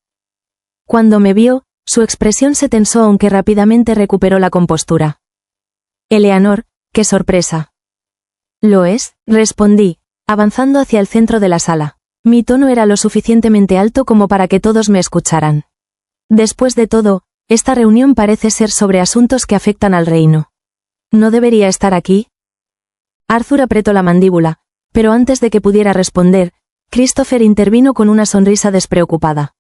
Cuando me vio, su expresión se tensó aunque rápidamente recuperó la compostura. «Eleanor, qué sorpresa». «¿Lo es?», respondí, avanzando hacia el centro de la sala. Mi tono era lo suficientemente alto como para que todos me escucharan. Después de todo, esta reunión parece ser sobre asuntos que afectan al reino. ¿No debería estar aquí? Arthur apretó la mandíbula, pero antes de que pudiera responder, Christopher intervino con una sonrisa despreocupada.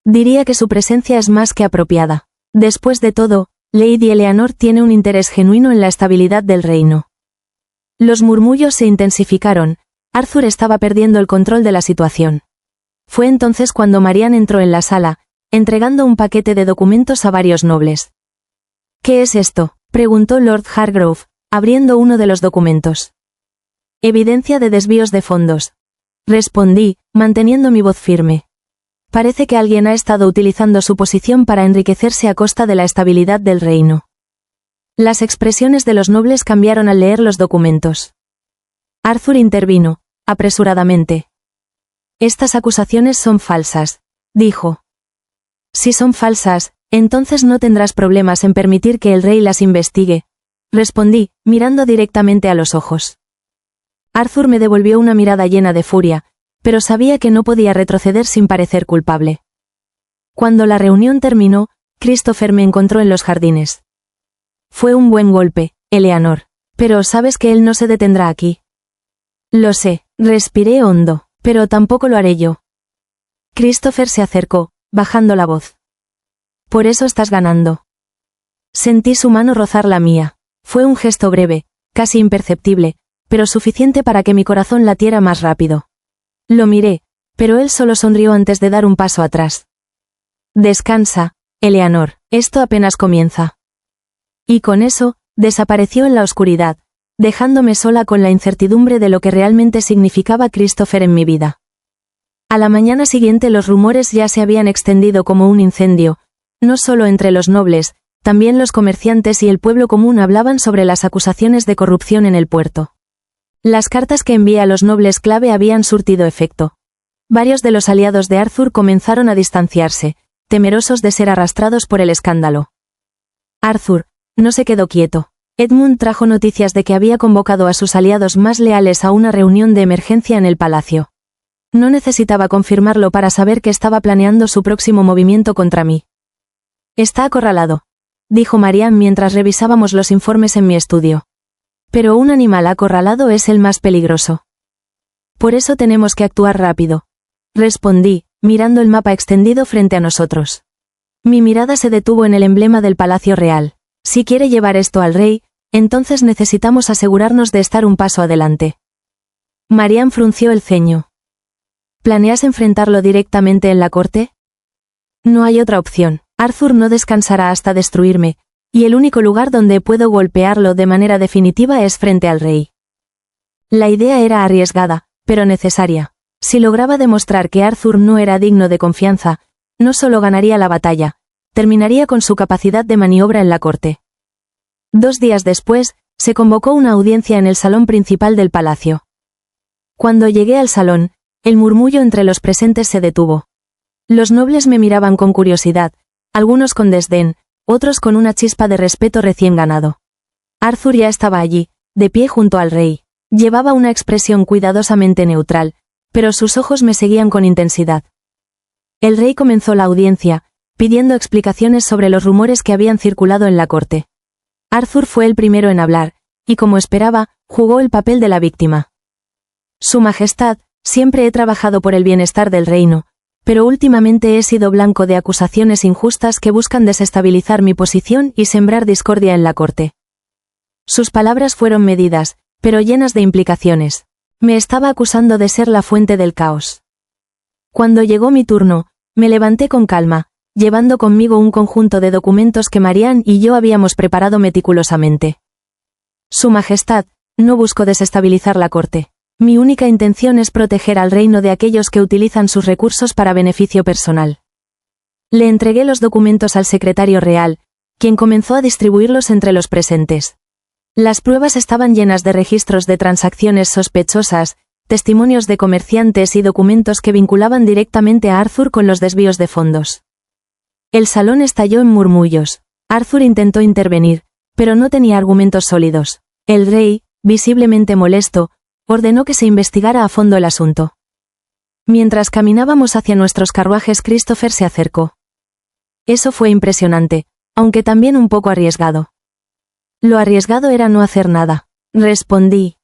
Diría que su presencia es más que apropiada. Después de todo, Lady Eleanor tiene un interés genuino en la estabilidad del reino. Los murmullos se intensificaron. Arthur estaba perdiendo el control de la situación. Fue entonces cuando Marianne entró en la sala, entregando un paquete de documentos a varios nobles. «¿Qué es esto?», preguntó Lord Hargrove, abriendo uno de los documentos. «Evidencia de desvíos de fondos», respondí, manteniendo mi voz firme. Parece que alguien ha estado utilizando su posición para enriquecerse a costa de la estabilidad del reino. Las expresiones de los nobles cambiaron al leer los documentos. Arthur intervino, apresuradamente. «Estas acusaciones son falsas», dijo. «Si son falsas, entonces no tendrás problemas en permitir que el rey las investigue», respondí, mirando directamente a los ojos. Arthur me devolvió una mirada llena de furia, pero sabía que no podía retroceder sin parecer culpable. Cuando la reunión terminó, Christopher me encontró en los jardines. «Fue un buen golpe, Eleanor, pero sabes que él no se detendrá aquí». «Lo sé», respiré hondo, «pero tampoco lo haré yo». Christopher se acercó, bajando la voz. «Por eso estás ganando». Sentí su mano rozar la mía. Fue un gesto breve, casi imperceptible, pero suficiente para que mi corazón latiera más rápido. Lo miré, pero él solo sonrió antes de dar un paso atrás. «Descansa, Eleanor, esto apenas comienza». Y con eso, desapareció en la oscuridad, dejándome sola con la incertidumbre de lo que realmente significaba Christopher en mi vida. A la mañana siguiente los rumores ya se habían extendido como un incendio, no solo entre los nobles, también los comerciantes y el pueblo común hablaban sobre las acusaciones de corrupción en el puerto. Las cartas que envié a los nobles clave habían surtido efecto. Varios de los aliados de Arthur comenzaron a distanciarse, temerosos de ser arrastrados por el escándalo. Arthur no se quedó quieto. Edmund trajo noticias de que había convocado a sus aliados más leales a una reunión de emergencia en el palacio. No necesitaba confirmarlo para saber que estaba planeando su próximo movimiento contra mí. Está acorralado, dijo Marianne mientras revisábamos los informes en mi estudio. Pero un animal acorralado es el más peligroso. Por eso tenemos que actuar rápido. Respondí, mirando el mapa extendido frente a nosotros. Mi mirada se detuvo en el emblema del Palacio Real. Si quiere llevar esto al rey, entonces necesitamos asegurarnos de estar un paso adelante. Marianne frunció el ceño. ¿Planeas enfrentarlo directamente en la corte? No hay otra opción. Arthur no descansará hasta destruirme, y el único lugar donde puedo golpearlo de manera definitiva es frente al rey. La idea era arriesgada, pero necesaria. Si lograba demostrar que Arthur no era digno de confianza, no solo ganaría la batalla, terminaría con su capacidad de maniobra en la corte. 2 días después, se convocó una audiencia en el salón principal del palacio. Cuando llegué al salón, el murmullo entre los presentes se detuvo. Los nobles me miraban con curiosidad, algunos con desdén, otros con una chispa de respeto recién ganado. Arthur ya estaba allí, de pie junto al rey. Llevaba una expresión cuidadosamente neutral, pero sus ojos me seguían con intensidad. El rey comenzó la audiencia, pidiendo explicaciones sobre los rumores que habían circulado en la corte. Arthur fue el primero en hablar, y como esperaba, jugó el papel de la víctima. Su Majestad, siempre he trabajado por el bienestar del reino, pero últimamente he sido blanco de acusaciones injustas que buscan desestabilizar mi posición y sembrar discordia en la corte. Sus palabras fueron medidas, pero llenas de implicaciones. Me estaba acusando de ser la fuente del caos. Cuando llegó mi turno, me levanté con calma, llevando conmigo un conjunto de documentos que Marianne y yo habíamos preparado meticulosamente. Su Majestad, no busco desestabilizar la corte. Mi única intención es proteger al reino de aquellos que utilizan sus recursos para beneficio personal. Le entregué los documentos al secretario real, quien comenzó a distribuirlos entre los presentes. Las pruebas estaban llenas de registros de transacciones sospechosas, testimonios de comerciantes y documentos que vinculaban directamente a Arthur con los desvíos de fondos. El salón estalló en murmullos. Arthur intentó intervenir, pero no tenía argumentos sólidos. El rey, visiblemente molesto, ordenó que se investigara a fondo el asunto. Mientras caminábamos hacia nuestros carruajes, Christopher se acercó. Eso fue impresionante, aunque también un poco arriesgado. Lo arriesgado era no hacer nada, respondí.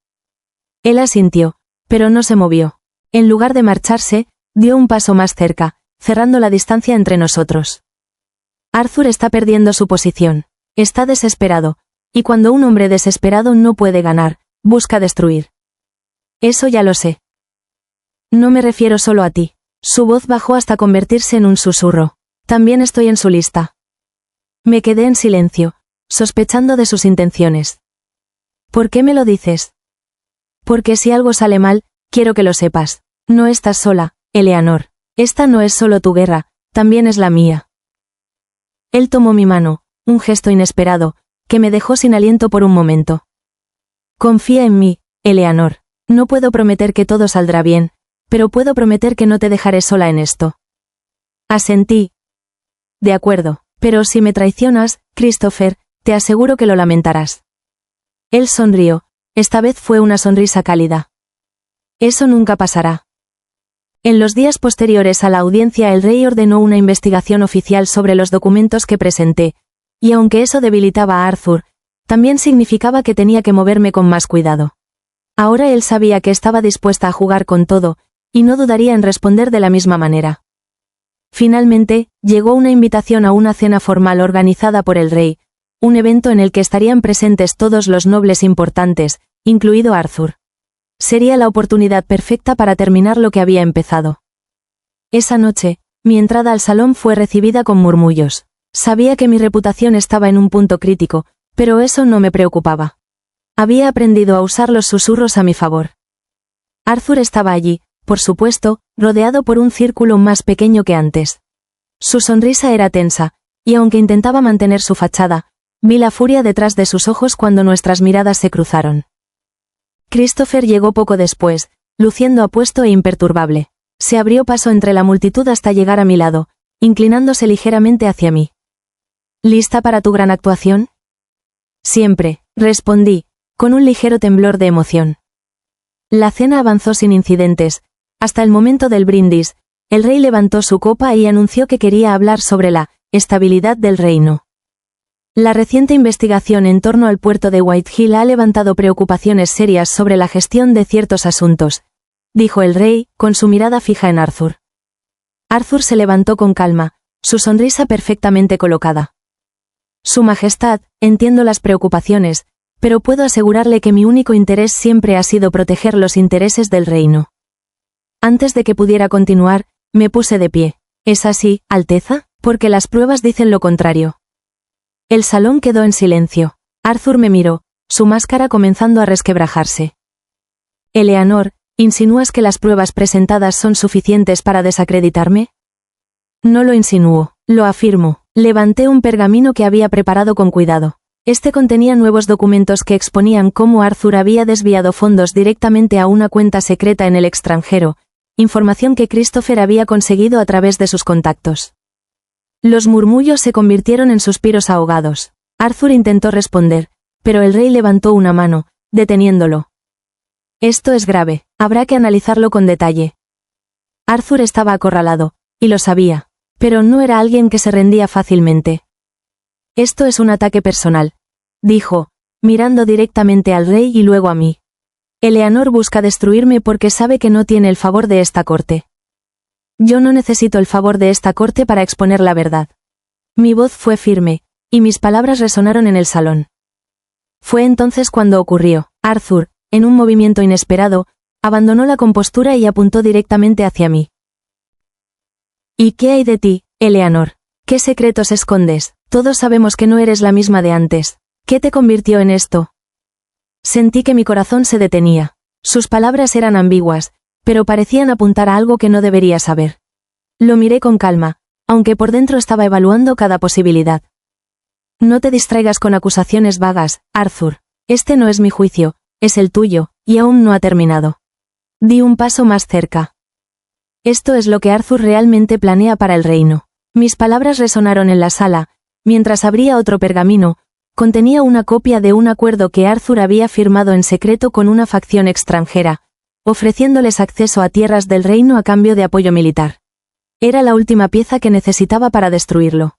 Él asintió, pero no se movió. En lugar de marcharse, dio un paso más cerca, cerrando la distancia entre nosotros. Arthur está perdiendo su posición. Está desesperado, y cuando un hombre desesperado no puede ganar, busca destruir. Eso ya lo sé. No me refiero solo a ti. Su voz bajó hasta convertirse en un susurro. También estoy en su lista. Me quedé en silencio, sospechando de sus intenciones. ¿Por qué me lo dices? Porque si algo sale mal, quiero que lo sepas. No estás sola, Eleanor. Esta no es solo tu guerra, también es la mía. Él tomó mi mano, un gesto inesperado, que me dejó sin aliento por un momento. Confía en mí, Eleanor. No puedo prometer que todo saldrá bien, pero puedo prometer que no te dejaré sola en esto. Asentí. De acuerdo, pero si me traicionas, Christopher, te aseguro que lo lamentarás. Él sonrió, esta vez fue una sonrisa cálida. Eso nunca pasará. En los días posteriores a la audiencia el rey ordenó una investigación oficial sobre los documentos que presenté, y aunque eso debilitaba a Arthur, también significaba que tenía que moverme con más cuidado. Ahora él sabía que estaba dispuesta a jugar con todo, y no dudaría en responder de la misma manera. Finalmente, llegó una invitación a una cena formal organizada por el rey, un evento en el que estarían presentes todos los nobles importantes, incluido Arthur. Sería la oportunidad perfecta para terminar lo que había empezado. Esa noche, mi entrada al salón fue recibida con murmullos. Sabía que mi reputación estaba en un punto crítico, pero eso no me preocupaba. Había aprendido a usar los susurros a mi favor. Arthur estaba allí, por supuesto, rodeado por un círculo más pequeño que antes. Su sonrisa era tensa, y aunque intentaba mantener su fachada, vi la furia detrás de sus ojos cuando nuestras miradas se cruzaron. Christopher llegó poco después, luciendo apuesto e imperturbable. Se abrió paso entre la multitud hasta llegar a mi lado, inclinándose ligeramente hacia mí. ¿Lista para tu gran actuación? Siempre, respondí, con un ligero temblor de emoción. La cena avanzó sin incidentes, Hasta el momento del brindis, el rey levantó su copa y anunció que quería hablar sobre la estabilidad del reino. La reciente investigación en torno al puerto de Whitehill ha levantado preocupaciones serias sobre la gestión de ciertos asuntos, dijo el rey, con su mirada fija en Arthur. Arthur se levantó con calma, su sonrisa perfectamente colocada. Su Majestad, entiendo las preocupaciones, pero puedo asegurarle que mi único interés siempre ha sido proteger los intereses del reino. Antes de que pudiera continuar, me puse de pie. ¿Es así, Alteza? Porque las pruebas dicen lo contrario. El salón quedó en silencio. Arthur me miró, su máscara comenzando a resquebrajarse. Eleanor, ¿insinúas que las pruebas presentadas son suficientes para desacreditarme? No lo insinúo, lo afirmo. Levanté un pergamino que había preparado con cuidado. Este contenía nuevos documentos que exponían cómo Arthur había desviado fondos directamente a una cuenta secreta en el extranjero, información que Christopher había conseguido a través de sus contactos. Los murmullos se convirtieron en suspiros ahogados. Arthur intentó responder, pero el rey levantó una mano, deteniéndolo. Esto es grave, habrá que analizarlo con detalle. Arthur estaba acorralado, y lo sabía, pero no era alguien que se rendía fácilmente. Esto es un ataque personal, dijo, mirando directamente al rey y luego a mí. Eleanor busca destruirme porque sabe que no tiene el favor de esta corte. Yo no necesito el favor de esta corte para exponer la verdad. Mi voz fue firme, y mis palabras resonaron en el salón. Fue entonces cuando ocurrió. Arthur, en un movimiento inesperado, abandonó la compostura y apuntó directamente hacia mí. ¿Y qué hay de ti, Eleanor? ¿Qué secretos escondes? Todos sabemos que no eres la misma de antes. ¿Qué te convirtió en esto? Sentí que mi corazón se detenía. Sus palabras eran ambiguas, pero parecían apuntar a algo que no debería saber. Lo miré con calma, aunque por dentro estaba evaluando cada posibilidad. No te distraigas con acusaciones vagas, Arthur. Este no es mi juicio, es el tuyo, y aún no ha terminado. Di un paso más cerca. Esto es lo que Arthur realmente planea para el reino. Mis palabras resonaron en la sala, mientras abría otro pergamino. Contenía una copia de un acuerdo que Arthur había firmado en secreto con una facción extranjera, ofreciéndoles acceso a tierras del reino a cambio de apoyo militar. Era la última pieza que necesitaba para destruirlo.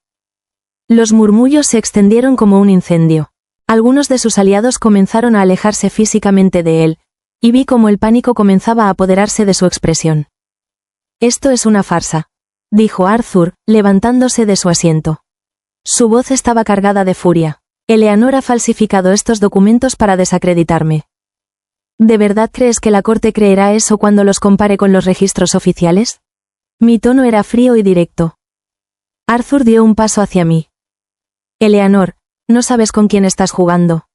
Los murmullos se extendieron como un incendio. Algunos de sus aliados comenzaron a alejarse físicamente de él, y vi cómo el pánico comenzaba a apoderarse de su expresión. Esto es una farsa, dijo Arthur, levantándose de su asiento. Su voz estaba cargada de furia. Eleanor ha falsificado estos documentos para desacreditarme. ¿De verdad crees que la corte creerá eso cuando los compare con los registros oficiales? Mi tono era frío y directo. Arthur dio un paso hacia mí. Eleanor, no sabes con quién estás jugando.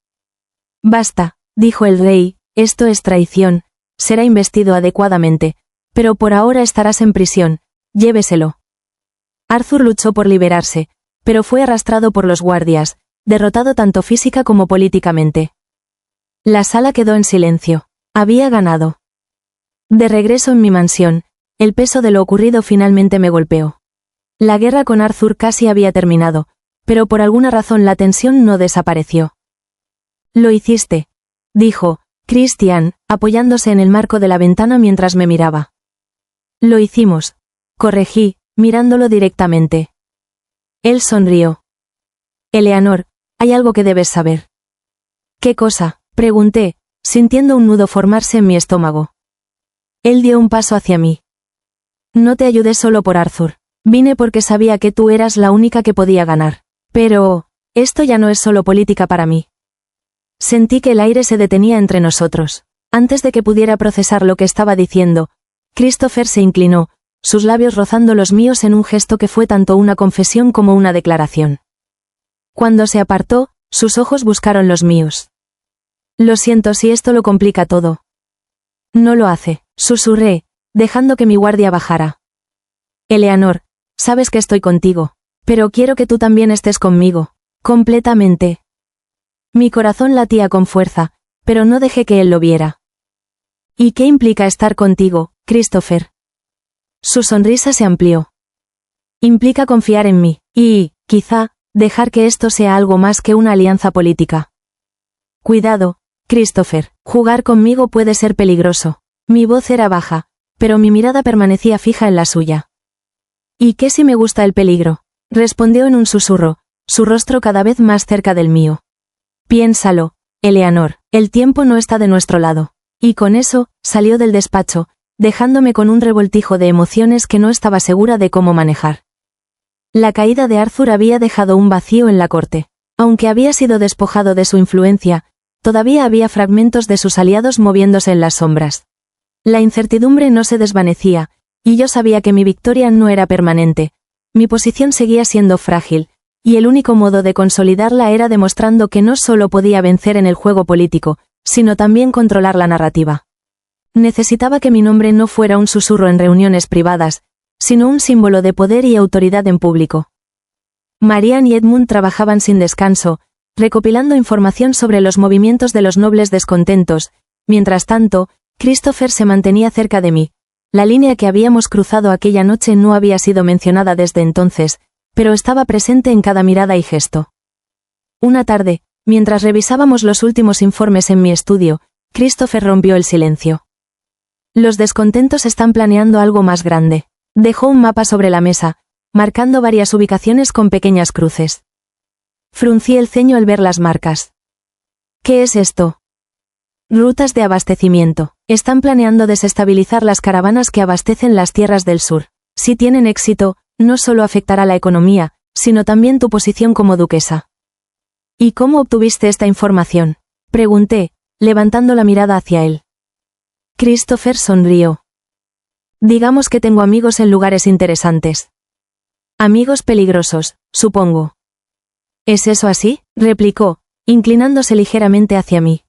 Basta, dijo el rey, esto es traición, será investido adecuadamente, pero por ahora estarás en prisión, lléveselo. Arthur luchó por liberarse, pero fue arrastrado por los guardias, derrotado tanto física como políticamente. La sala quedó en silencio. Había ganado. De regreso en mi mansión, el peso de lo ocurrido finalmente me golpeó. La guerra con Arthur casi había terminado, pero por alguna razón la tensión no desapareció. Lo hiciste, dijo Christian, apoyándose en el marco de la ventana mientras me miraba. Lo hicimos, corregí, mirándolo directamente. Él sonrió. Eleanor, hay algo que debes saber. ¿Qué cosa? Pregunté, sintiendo un nudo formarse en mi estómago. Él dio un paso hacia mí. No te ayudé solo por Arthur. Vine porque sabía que tú eras la única que podía ganar. Pero, esto ya no es solo política para mí. Sentí que el aire se detenía entre nosotros. Antes de que pudiera procesar lo que estaba diciendo, Christopher se inclinó, sus labios rozando los míos en un gesto que fue tanto una confesión como una declaración. Cuando se apartó, sus ojos buscaron los míos. Lo siento si esto lo complica todo. No lo hace, susurré, dejando que mi guardia bajara. Eleanor, sabes que estoy contigo, pero quiero que tú también estés conmigo, completamente. Mi corazón latía con fuerza, pero no dejé que él lo viera. ¿Y qué implica estar contigo, Christopher? Su sonrisa se amplió. Implica confiar en mí, y, quizá, dejar que esto sea algo más que una alianza política. Cuidado, Christopher, jugar conmigo puede ser peligroso. Mi voz era baja, pero mi mirada permanecía fija en la suya. ¿Y qué si me gusta el peligro?, respondió en un susurro, su rostro cada vez más cerca del mío. Piénsalo, Eleanor, el tiempo no está de nuestro lado. Y con eso, salió del despacho, dejándome con un revoltijo de emociones que no estaba segura de cómo manejar. La caída de Arthur había dejado un vacío en la corte. Aunque había sido despojado de su influencia, todavía había fragmentos de sus aliados moviéndose en las sombras. La incertidumbre no se desvanecía, y yo sabía que mi victoria no era permanente. Mi posición seguía siendo frágil, y el único modo de consolidarla era demostrando que no solo podía vencer en el juego político, sino también controlar la narrativa. Necesitaba que mi nombre no fuera un susurro en reuniones privadas, sino un símbolo de poder y autoridad en público. Marianne y Edmund trabajaban sin descanso, recopilando información sobre los movimientos de los nobles descontentos. Mientras tanto, Christopher se mantenía cerca de mí. La línea que habíamos cruzado aquella noche no había sido mencionada desde entonces, pero estaba presente en cada mirada y gesto. Una tarde, mientras revisábamos los últimos informes en mi estudio, Christopher rompió el silencio. Los descontentos están planeando algo más grande. Dejó un mapa sobre la mesa, marcando varias ubicaciones con pequeñas cruces. Fruncí el ceño al ver las marcas. ¿Qué es esto? Rutas de abastecimiento. Están planeando desestabilizar las caravanas que abastecen las tierras del sur. Si tienen éxito, no solo afectará la economía, sino también tu posición como duquesa. ¿Y cómo obtuviste esta información?, pregunté, levantando la mirada hacia él. Christopher sonrió. Digamos que tengo amigos en lugares interesantes. Amigos peligrosos, supongo. ¿Es eso así?, replicó, inclinándose ligeramente hacia mí.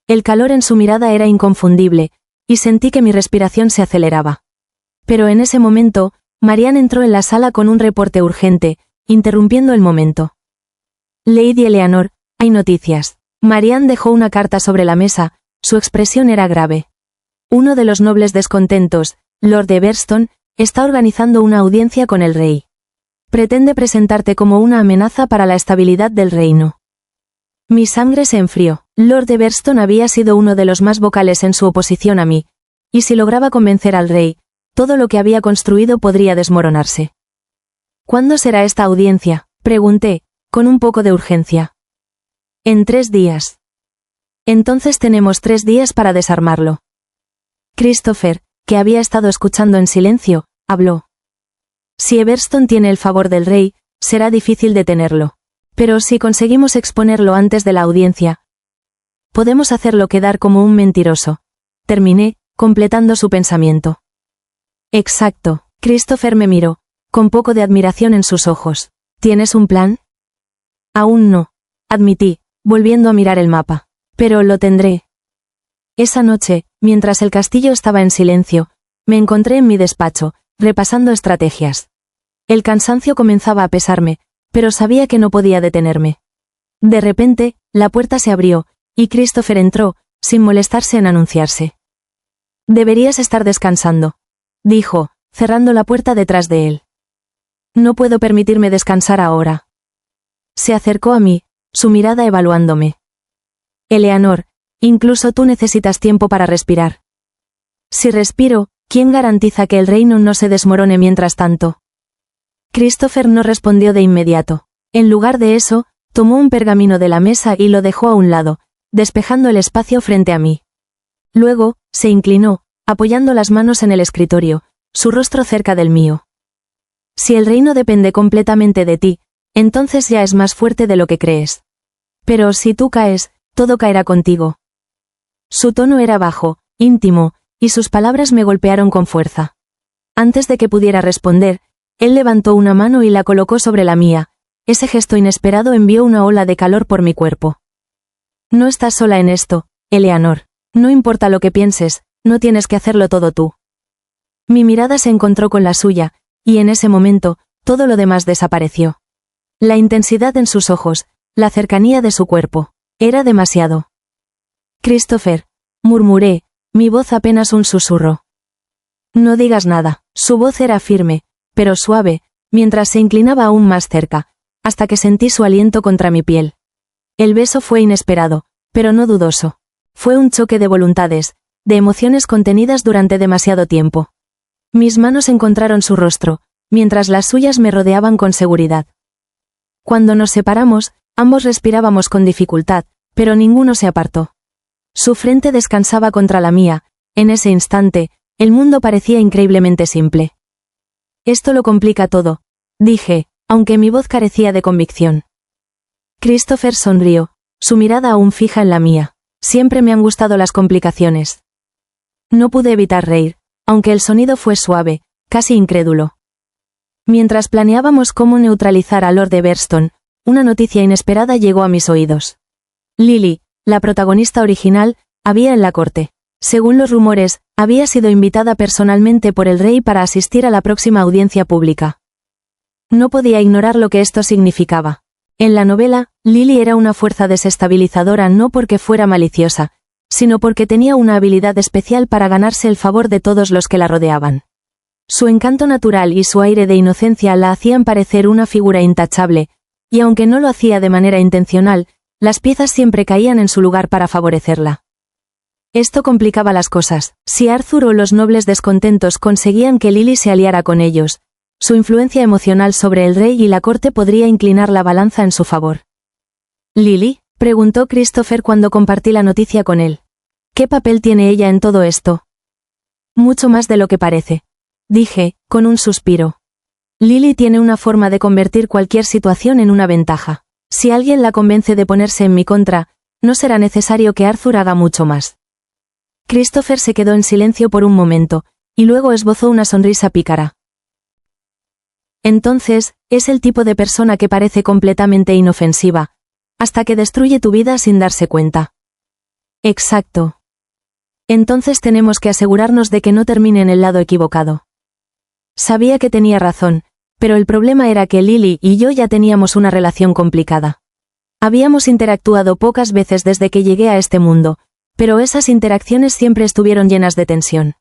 El calor en su mirada era inconfundible, y sentí que mi respiración se aceleraba. Pero en ese momento, Marianne entró en la sala con un reporte urgente, interrumpiendo el momento. Lady Eleanor, hay noticias. Marianne dejó una carta sobre la mesa, su expresión era grave. Uno de los nobles descontentos, Lord Everston, está organizando una audiencia con el rey. Pretende presentarte como una amenaza para la estabilidad del reino. Mi sangre se enfrió. Lord Everston había sido uno de los más vocales en su oposición a mí, y si lograba convencer al rey, todo lo que había construido podría desmoronarse. ¿Cuándo será esta audiencia?, pregunté, con un poco de urgencia. En 3 días. Entonces tenemos 3 días para desarmarlo. Christopher, que había estado escuchando en silencio, habló. Si Everston tiene el favor del rey, será difícil detenerlo. Pero si conseguimos exponerlo antes de la audiencia, podemos hacerlo quedar como un mentiroso. Terminé, completando su pensamiento. Exacto. Christopher me miró, con poco de admiración en sus ojos. ¿Tienes un plan? Aún no, admití, volviendo a mirar el mapa. Pero lo tendré. Esa noche, mientras el castillo estaba en silencio, me encontré en mi despacho, repasando estrategias. El cansancio comenzaba a pesarme, pero sabía que no podía detenerme. De repente, la puerta se abrió, y Christopher entró, sin molestarse en anunciarse. Deberías estar descansando, dijo, cerrando la puerta detrás de él. No puedo permitirme descansar ahora. Se acercó a mí, su mirada evaluándome. Eleanor, incluso tú necesitas tiempo para respirar. Si respiro, ¿quién garantiza que el reino no se desmorone mientras tanto? Christopher no respondió de inmediato. En lugar de eso, tomó un pergamino de la mesa y lo dejó a un lado, despejando el espacio frente a mí. Luego, se inclinó, apoyando las manos en el escritorio, su rostro cerca del mío. Si el reino depende completamente de ti, entonces ya es más fuerte de lo que crees. Pero si tú caes, todo caerá contigo. Su tono era bajo, íntimo, y sus palabras me golpearon con fuerza. Antes de que pudiera responder, él levantó una mano y la colocó sobre la mía. Ese gesto inesperado envió una ola de calor por mi cuerpo. No estás sola en esto, Eleanor. No importa lo que pienses, no tienes que hacerlo todo tú. Mi mirada se encontró con la suya, y en ese momento, todo lo demás desapareció. La intensidad en sus ojos, la cercanía de su cuerpo, era demasiado. Christopher, murmuré, mi voz apenas un susurro. No digas nada. Su voz era firme, pero suave, mientras se inclinaba aún más cerca, hasta que sentí su aliento contra mi piel. El beso fue inesperado, pero no dudoso. Fue un choque de voluntades, de emociones contenidas durante demasiado tiempo. Mis manos encontraron su rostro, mientras las suyas me rodeaban con seguridad. Cuando nos separamos, ambos respirábamos con dificultad, pero ninguno se apartó. Su frente descansaba contra la mía. En ese instante, el mundo parecía increíblemente simple. Esto lo complica todo, dije, aunque mi voz carecía de convicción. Christopher sonrió, su mirada aún fija en la mía. Siempre me han gustado las complicaciones. No pude evitar reír, aunque el sonido fue suave, casi incrédulo. Mientras planeábamos cómo neutralizar a Lord Everston, una noticia inesperada llegó a mis oídos. Lily, la protagonista original, había en la corte. Según los rumores, había sido invitada personalmente por el rey para asistir a la próxima audiencia pública. No podía ignorar lo que esto significaba. En la novela, Lily era una fuerza desestabilizadora no porque fuera maliciosa, sino porque tenía una habilidad especial para ganarse el favor de todos los que la rodeaban. Su encanto natural y su aire de inocencia la hacían parecer una figura intachable, y aunque no lo hacía de manera intencional, las piezas siempre caían en su lugar para favorecerla. Esto complicaba las cosas. Si Arthur o los nobles descontentos conseguían que Lily se aliara con ellos, su influencia emocional sobre el rey y la corte podría inclinar la balanza en su favor. ¿Lily?, preguntó Christopher cuando compartí la noticia con él. ¿Qué papel tiene ella en todo esto? Mucho más de lo que parece, dije, con un suspiro. Lily tiene una forma de convertir cualquier situación en una ventaja. Si alguien la convence de ponerse en mi contra, no será necesario que Arthur haga mucho más. Christopher se quedó en silencio por un momento, y luego esbozó una sonrisa pícara. Entonces, es el tipo de persona que parece completamente inofensiva, hasta que destruye tu vida sin darse cuenta. Exacto. Entonces tenemos que asegurarnos de que no termine en el lado equivocado. Sabía que tenía razón, pero el problema era que Lily y yo ya teníamos una relación complicada. Habíamos interactuado pocas veces desde que llegué a este mundo, pero esas interacciones siempre estuvieron llenas de tensión.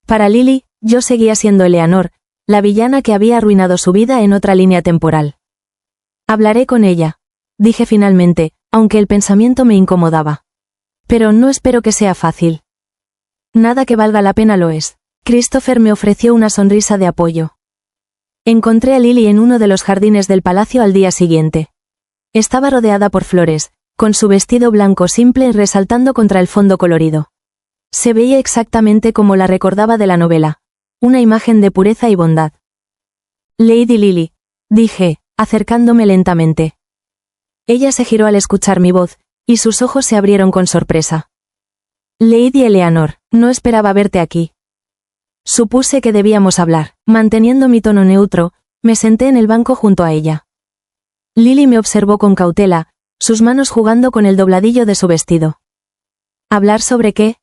Para Lily, yo seguía siendo Eleanor, la villana que había arruinado su vida en otra línea temporal. Hablaré con ella, dije finalmente, aunque el pensamiento me incomodaba. Pero no espero que sea fácil. Nada que valga la pena lo es. Christopher me ofreció una sonrisa de apoyo. Encontré a Lily en uno de los jardines del palacio al día siguiente. Estaba rodeada por flores, con su vestido blanco simple resaltando contra el fondo colorido. Se veía exactamente como la recordaba de la novela, una imagen de pureza y bondad. Lady Lily, dije, acercándome lentamente. Ella se giró al escuchar mi voz, y sus ojos se abrieron con sorpresa. Lady Eleanor, no esperaba verte aquí. Supuse que debíamos hablar. Manteniendo mi tono neutro, me senté en el banco junto a ella. Lily me observó con cautela, sus manos jugando con el dobladillo de su vestido. ¿Hablar sobre qué?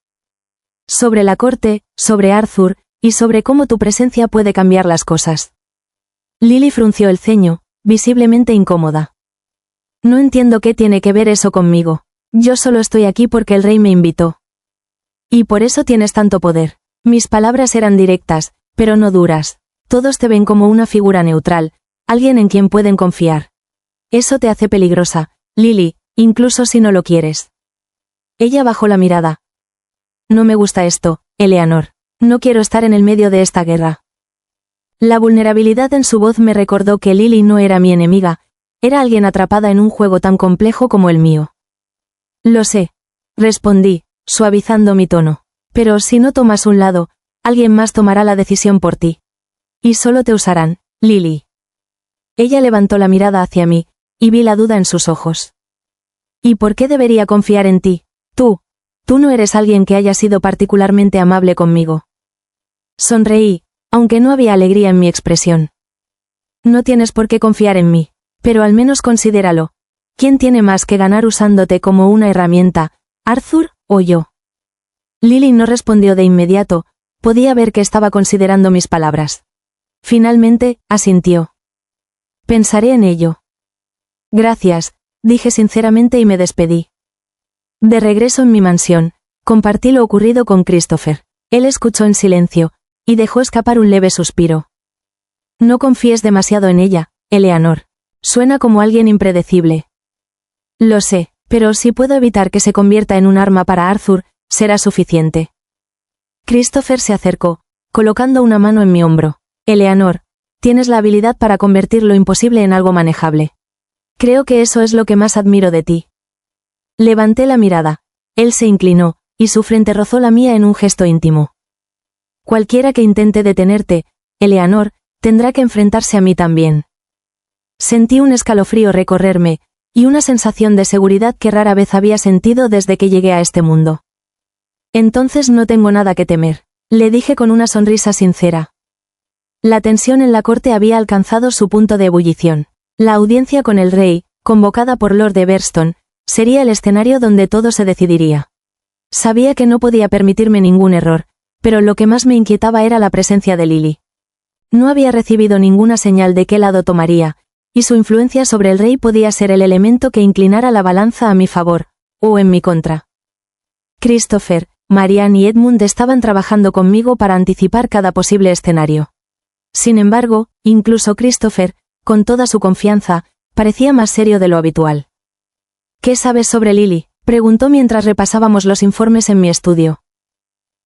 Sobre la corte, sobre Arthur, y sobre cómo tu presencia puede cambiar las cosas. Lily frunció el ceño, visiblemente incómoda. No entiendo qué tiene que ver eso conmigo. Yo solo estoy aquí porque el rey me invitó. Y por eso tienes tanto poder. Mis palabras eran directas, pero no duras. Todos te ven como una figura neutral, alguien en quien pueden confiar. Eso te hace peligrosa, Lily, incluso si no lo quieres. Ella bajó la mirada. No me gusta esto, Eleanor. No quiero estar en el medio de esta guerra. La vulnerabilidad en su voz me recordó que Lily no era mi enemiga, era alguien atrapada en un juego tan complejo como el mío. Lo sé, respondí, suavizando mi tono. Pero si no tomas un lado, alguien más tomará la decisión por ti. Y solo te usarán, Lily. Ella levantó la mirada hacia mí, y vi la duda en sus ojos. ¿Y por qué debería confiar en ti? Tú no eres alguien que haya sido particularmente amable conmigo. Sonreí, aunque no había alegría en mi expresión. No tienes por qué confiar en mí, pero al menos considéralo. ¿Quién tiene más que ganar usándote como una herramienta, Arthur o yo? Lily no respondió de inmediato, podía ver que estaba considerando mis palabras. Finalmente, asintió. Pensaré en ello. Gracias, dije sinceramente y me despedí. De regreso en mi mansión, compartí lo ocurrido con Christopher. Él escuchó en silencio, y dejó escapar un leve suspiro. No confíes demasiado en ella, Eleanor. Suena como alguien impredecible. Lo sé, pero si puedo evitar que se convierta en un arma para Arthur, será suficiente. Christopher se acercó, colocando una mano en mi hombro. Eleanor, tienes la habilidad para convertir lo imposible en algo manejable. Creo que eso es lo que más admiro de ti. Levanté la mirada. Él se inclinó, y su frente rozó la mía en un gesto íntimo. Cualquiera que intente detenerte, Eleanor, tendrá que enfrentarse a mí también. Sentí un escalofrío recorrerme, y una sensación de seguridad que rara vez había sentido desde que llegué a este mundo. Entonces no tengo nada que temer, le dije con una sonrisa sincera. La tensión en la corte había alcanzado su punto de ebullición. La audiencia con el rey, convocada por Lord Everston, sería el escenario donde todo se decidiría. Sabía que no podía permitirme ningún error, pero lo que más me inquietaba era la presencia de Lily. No había recibido ninguna señal de qué lado tomaría, y su influencia sobre el rey podía ser el elemento que inclinara la balanza a mi favor, o en mi contra. Christopher, Marianne y Edmund estaban trabajando conmigo para anticipar cada posible escenario. Sin embargo, incluso Christopher, con toda su confianza, parecía más serio de lo habitual. ¿Qué sabes sobre Lily?, preguntó mientras repasábamos los informes en mi estudio.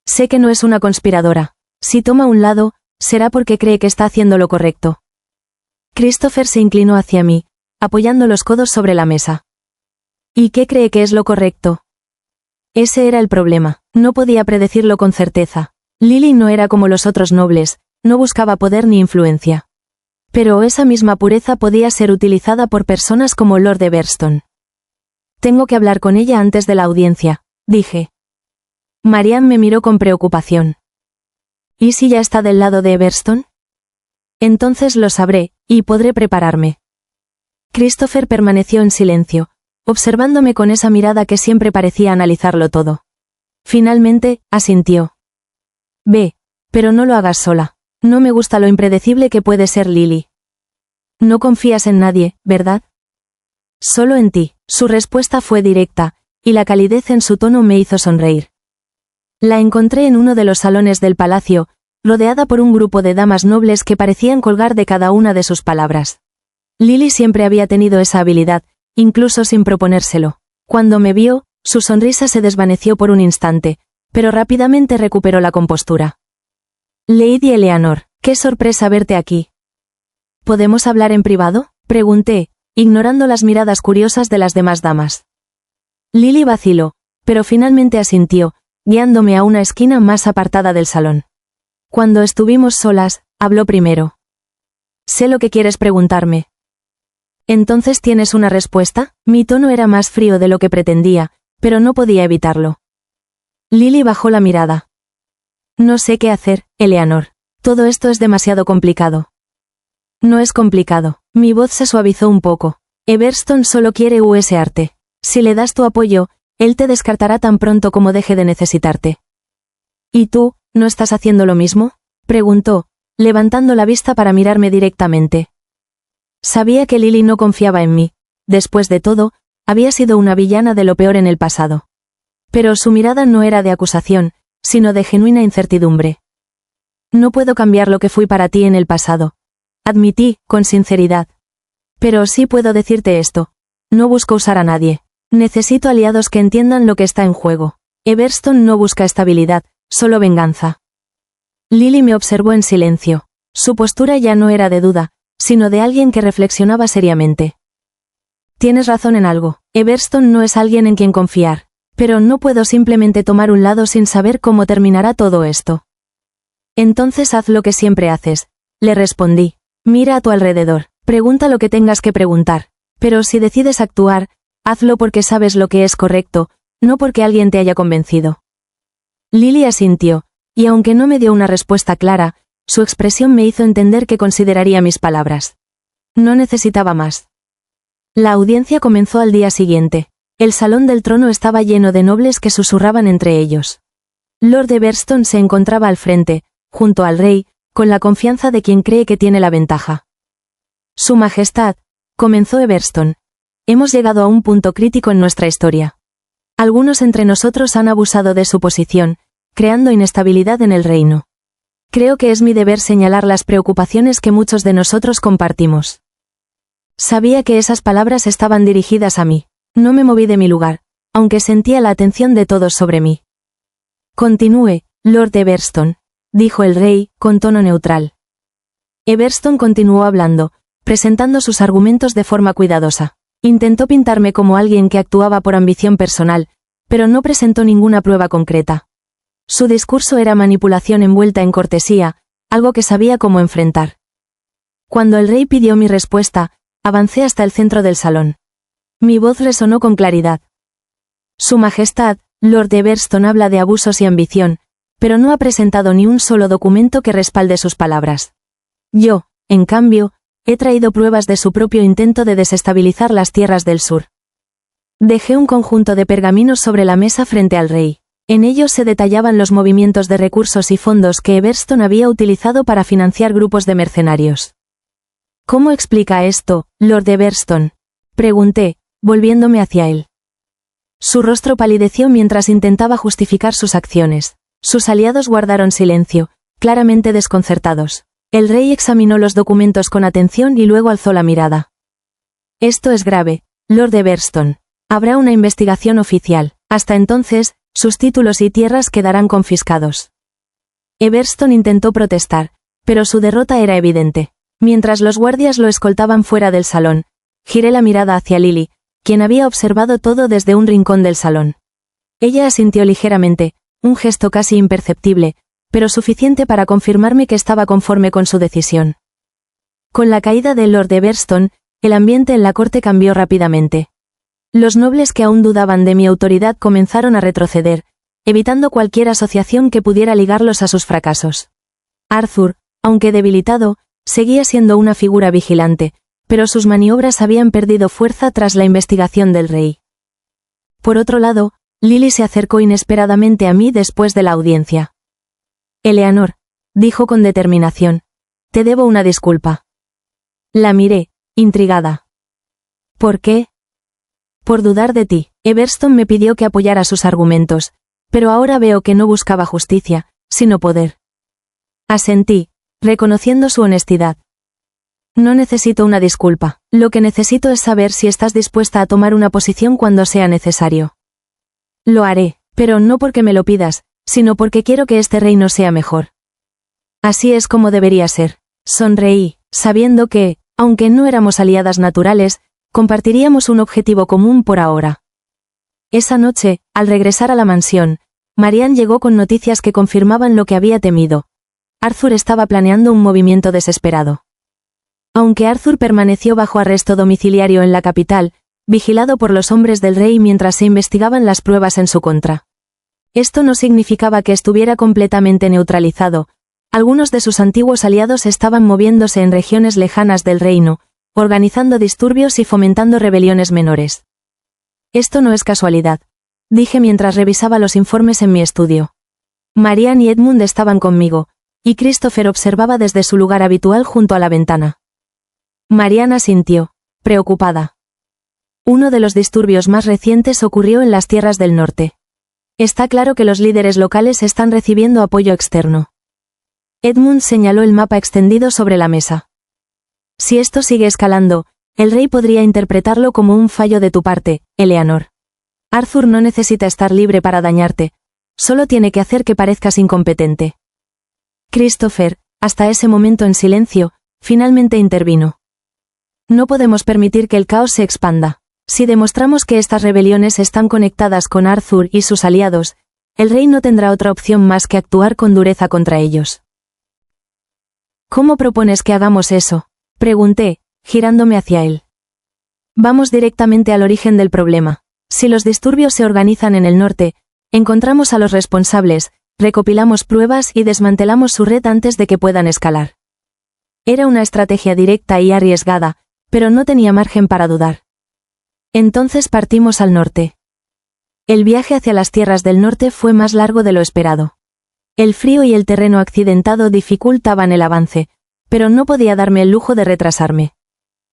Sé que no es una conspiradora. Si toma un lado, será porque cree que está haciendo lo correcto. Christopher se inclinó hacia mí, apoyando los codos sobre la mesa. ¿Y qué cree que es lo correcto? Ese era el problema, no podía predecirlo con certeza. Lily no era como los otros nobles, no buscaba poder ni influencia. Pero esa misma pureza podía ser utilizada por personas como Lord Everston. Tengo que hablar con ella antes de la audiencia, dije. Marianne me miró con preocupación. ¿Y si ya está del lado de Everston? Entonces lo sabré, y podré prepararme. Christopher permaneció en silencio, observándome con esa mirada que siempre parecía analizarlo todo. Finalmente, asintió. Ve, pero no lo hagas sola. No me gusta lo impredecible que puede ser Lily. No confías en nadie, ¿verdad? Solo en ti. Su respuesta fue directa, y la calidez en su tono me hizo sonreír. La encontré en uno de los salones del palacio, rodeada por un grupo de damas nobles que parecían colgar de cada una de sus palabras. Lily siempre había tenido esa habilidad, incluso sin proponérselo. Cuando me vio, su sonrisa se desvaneció por un instante, pero rápidamente recuperó la compostura. Lady Eleanor, qué sorpresa verte aquí. ¿Podemos hablar en privado?, pregunté, ignorando las miradas curiosas de las demás damas. Lily vaciló, pero finalmente asintió, guiándome a una esquina más apartada del salón. Cuando estuvimos solas, habló primero. Sé lo que quieres preguntarme. ¿Entonces tienes una respuesta? Mi tono era más frío de lo que pretendía, pero no podía evitarlo. Lily bajó la mirada. No sé qué hacer, Eleanor. Todo esto es demasiado complicado. No es complicado. Mi voz se suavizó un poco. Everston solo quiere usarte. Si le das tu apoyo, él te descartará tan pronto como deje de necesitarte. ¿Y tú, no estás haciendo lo mismo?, preguntó, levantando la vista para mirarme directamente. Sabía que Lily no confiaba en mí. Después de todo, había sido una villana de lo peor en el pasado. Pero su mirada no era de acusación, sino de genuina incertidumbre. No puedo cambiar lo que fui para ti en el pasado, admití, con sinceridad. Pero sí puedo decirte esto. No busco usar a nadie. Necesito aliados que entiendan lo que está en juego. Everston no busca estabilidad, solo venganza. Lily me observó en silencio. Su postura ya no era de duda, sino de alguien que reflexionaba seriamente. Tienes razón en algo. Everston no es alguien en quien confiar. Pero no puedo simplemente tomar un lado sin saber cómo terminará todo esto. Entonces haz lo que siempre haces, le respondí. Mira a tu alrededor, pregunta lo que tengas que preguntar, pero si decides actuar, hazlo porque sabes lo que es correcto, no porque alguien te haya convencido. Lily asintió, y aunque no me dio una respuesta clara, su expresión me hizo entender que consideraría mis palabras. No necesitaba más. La audiencia comenzó al día siguiente. El salón del trono estaba lleno de nobles que susurraban entre ellos. Lord Everston se encontraba al frente, junto al rey, con la confianza de quien cree que tiene la ventaja. Su Majestad, comenzó Everston. Hemos llegado a un punto crítico en nuestra historia. Algunos entre nosotros han abusado de su posición, creando inestabilidad en el reino. Creo que es mi deber señalar las preocupaciones que muchos de nosotros compartimos. Sabía que esas palabras estaban dirigidas a mí. No me moví de mi lugar, aunque sentía la atención de todos sobre mí. Continúe, Lord Everston, dijo el rey, con tono neutral. Everston continuó hablando, presentando sus argumentos de forma cuidadosa. Intentó pintarme como alguien que actuaba por ambición personal, pero no presentó ninguna prueba concreta. Su discurso era manipulación envuelta en cortesía, algo que sabía cómo enfrentar. Cuando el rey pidió mi respuesta, avancé hasta el centro del salón. Mi voz resonó con claridad. Su Majestad, Lord Everston habla de abusos y ambición, pero no ha presentado ni un solo documento que respalde sus palabras. Yo, en cambio, he traído pruebas de su propio intento de desestabilizar las tierras del sur. Dejé un conjunto de pergaminos sobre la mesa frente al rey. En ellos se detallaban los movimientos de recursos y fondos que Everston había utilizado para financiar grupos de mercenarios. ¿Cómo explica esto, Lord Everston?, pregunté, volviéndome hacia él. Su rostro palideció mientras intentaba justificar sus acciones. Sus aliados guardaron silencio, claramente desconcertados. El rey examinó los documentos con atención y luego alzó la mirada. Esto es grave, Lord Everston. Habrá una investigación oficial. Hasta entonces, sus títulos y tierras quedarán confiscados. Everston intentó protestar, pero su derrota era evidente. Mientras los guardias lo escoltaban fuera del salón, giré la mirada hacia Lily, quien había observado todo desde un rincón del salón. Ella asintió ligeramente, un gesto casi imperceptible, pero suficiente para confirmarme que estaba conforme con su decisión. Con la caída de Lord Everston, el ambiente en la corte cambió rápidamente. Los nobles que aún dudaban de mi autoridad comenzaron a retroceder, evitando cualquier asociación que pudiera ligarlos a sus fracasos. Arthur, aunque debilitado, seguía siendo una figura vigilante, pero sus maniobras habían perdido fuerza tras la investigación del rey. Por otro lado, Lily se acercó inesperadamente a mí después de la audiencia. Eleanor, dijo con determinación, te debo una disculpa. La miré, intrigada. ¿Por qué? Por dudar de ti. Everston me pidió que apoyara sus argumentos, pero ahora veo que no buscaba justicia, sino poder. Asentí, reconociendo su honestidad. No necesito una disculpa, lo que necesito es saber si estás dispuesta a tomar una posición cuando sea necesario. Lo haré, pero no porque me lo pidas, sino porque quiero que este reino sea mejor. Así es como debería ser. Sonreí, sabiendo que, aunque no éramos aliadas naturales, compartiríamos un objetivo común por ahora. Esa noche, al regresar a la mansión, Marianne llegó con noticias que confirmaban lo que había temido. Arthur estaba planeando un movimiento desesperado. Aunque Arthur permaneció bajo arresto domiciliario en la capital, vigilado por los hombres del rey mientras se investigaban las pruebas en su contra. Esto no significaba que estuviera completamente neutralizado. Algunos de sus antiguos aliados estaban moviéndose en regiones lejanas del reino, organizando disturbios y fomentando rebeliones menores. Esto no es casualidad, dije mientras revisaba los informes en mi estudio. Marianne y Edmund estaban conmigo, y Christopher observaba desde su lugar habitual junto a la ventana. Marianne asintió, preocupada. Uno de los disturbios más recientes ocurrió en las tierras del norte. Está claro que los líderes locales están recibiendo apoyo externo. Edmund señaló el mapa extendido sobre la mesa. Si esto sigue escalando, el rey podría interpretarlo como un fallo de tu parte, Eleanor. Arthur no necesita estar libre para dañarte, solo tiene que hacer que parezcas incompetente. Christopher, hasta ese momento en silencio, finalmente intervino. No podemos permitir que el caos se expanda. Si demostramos que estas rebeliones están conectadas con Arthur y sus aliados, el rey no tendrá otra opción más que actuar con dureza contra ellos. ¿Cómo propones que hagamos eso?, pregunté, girándome hacia él. Vamos directamente al origen del problema. Si los disturbios se organizan en el norte, encontramos a los responsables, recopilamos pruebas y desmantelamos su red antes de que puedan escalar. Era una estrategia directa y arriesgada, pero no tenía margen para dudar. Entonces partimos al norte. El viaje hacia las tierras del norte fue más largo de lo esperado. El frío y el terreno accidentado dificultaban el avance, pero no podía darme el lujo de retrasarme.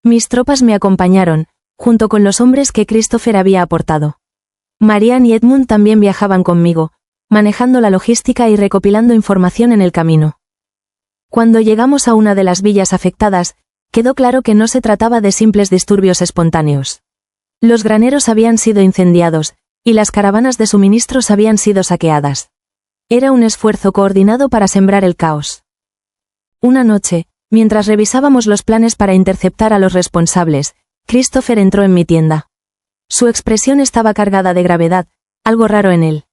Mis tropas me acompañaron, junto con los hombres que Christopher había aportado. Marianne y Edmund también viajaban conmigo, manejando la logística y recopilando información en el camino. Cuando llegamos a una de las villas afectadas, quedó claro que no se trataba de simples disturbios espontáneos. Los graneros habían sido incendiados, y las caravanas de suministros habían sido saqueadas. Era un esfuerzo coordinado para sembrar el caos. Una noche, mientras revisábamos los planes para interceptar a los responsables, Christopher entró en mi tienda. Su expresión estaba cargada de gravedad, algo raro en él.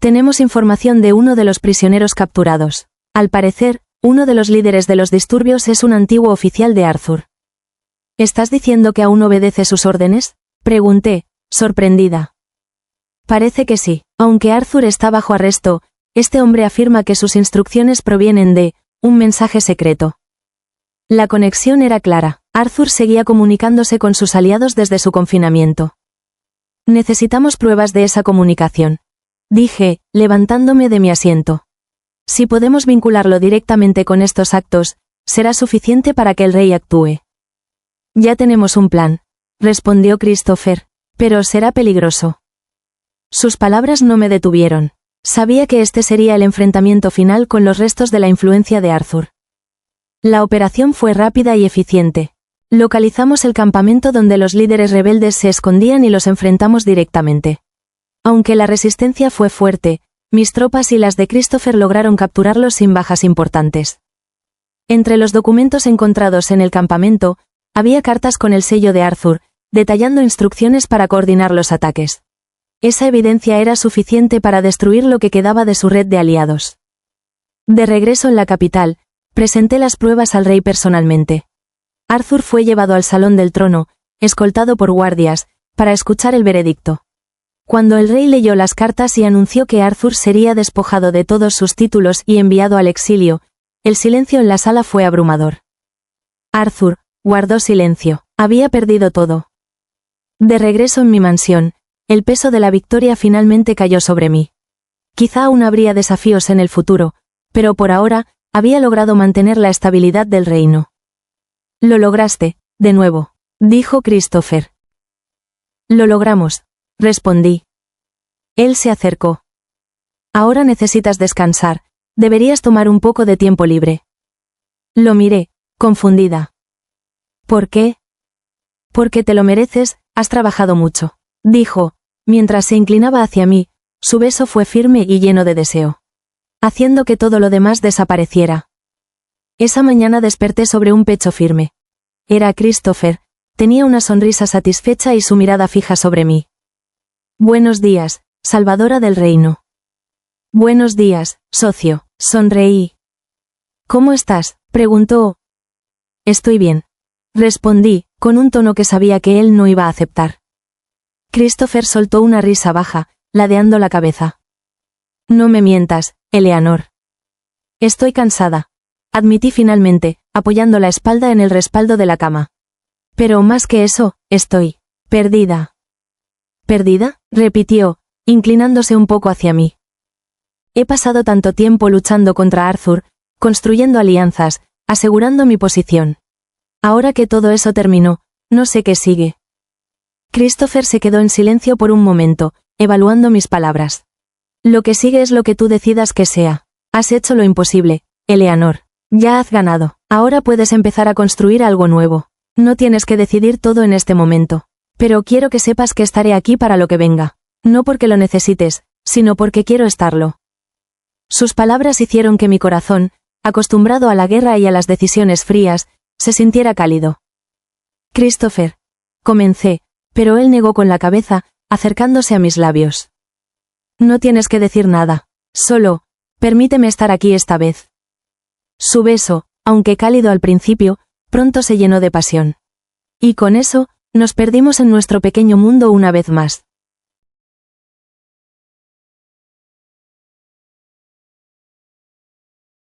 Tenemos información de uno de los prisioneros capturados. Al parecer, uno de los líderes de los disturbios es un antiguo oficial de Arthur. ¿Estás diciendo que aún obedece sus órdenes?, pregunté, sorprendida. Parece que sí. Aunque Arthur está bajo arresto, este hombre afirma que sus instrucciones provienen de un mensaje secreto. La conexión era clara. Arthur seguía comunicándose con sus aliados desde su confinamiento. Necesitamos pruebas de esa comunicación, dije, levantándome de mi asiento. Si podemos vincularlo directamente con estos actos, será suficiente para que el rey actúe. Ya tenemos un plan, respondió Christopher, pero será peligroso. Sus palabras no me detuvieron. Sabía que este sería el enfrentamiento final con los restos de la influencia de Arthur. La operación fue rápida y eficiente. Localizamos el campamento donde los líderes rebeldes se escondían y los enfrentamos directamente. Aunque la resistencia fue fuerte, mis tropas y las de Christopher lograron capturarlos sin bajas importantes. Entre los documentos encontrados en el campamento, había cartas con el sello de Arthur, detallando instrucciones para coordinar los ataques. Esa evidencia era suficiente para destruir lo que quedaba de su red de aliados. De regreso en la capital, presenté las pruebas al rey personalmente. Arthur fue llevado al salón del trono, escoltado por guardias, para escuchar el veredicto. Cuando el rey leyó las cartas y anunció que Arthur sería despojado de todos sus títulos y enviado al exilio, el silencio en la sala fue abrumador. Arthur guardó silencio. Había perdido todo. De regreso en mi mansión, el peso de la victoria finalmente cayó sobre mí. Quizá aún habría desafíos en el futuro, pero por ahora, había logrado mantener la estabilidad del reino. Lo lograste, de nuevo, dijo Christopher. Lo logramos, respondí. Él se acercó. Ahora necesitas descansar, deberías tomar un poco de tiempo libre. Lo miré, confundida. ¿Por qué? Porque te lo mereces, has trabajado mucho, dijo, mientras se inclinaba hacia mí, su beso fue firme y lleno de deseo, haciendo que todo lo demás desapareciera. Esa mañana desperté sobre un pecho firme. Era Christopher, tenía una sonrisa satisfecha y su mirada fija sobre mí. Buenos días, salvadora del reino. Buenos días, socio, sonreí. ¿Cómo estás?, preguntó. Estoy bien, respondí, con un tono que sabía que él no iba a aceptar. Christopher soltó una risa baja, ladeando la cabeza. No me mientas, Eleanor. Estoy cansada, admití finalmente, apoyando la espalda en el respaldo de la cama. Pero más que eso, estoy perdida. ¿Perdida?, repitió, inclinándose un poco hacia mí. He pasado tanto tiempo luchando contra Arthur, construyendo alianzas, asegurando mi posición. Ahora que todo eso terminó, no sé qué sigue. Christopher se quedó en silencio por un momento, evaluando mis palabras. Lo que sigue es lo que tú decidas que sea. Has hecho lo imposible, Eleanor. Ya has ganado. Ahora puedes empezar a construir algo nuevo. No tienes que decidir todo en este momento. Pero quiero que sepas que estaré aquí para lo que venga. No porque lo necesites, sino porque quiero estarlo. Sus palabras hicieron que mi corazón, acostumbrado a la guerra y a las decisiones frías, se sintiera cálido. Christopher. Comencé, pero él negó con la cabeza, acercándose a mis labios. No tienes que decir nada, solo, permíteme estar aquí esta vez. Su beso, aunque cálido al principio, pronto se llenó de pasión. Y con eso, nos perdimos en nuestro pequeño mundo una vez más.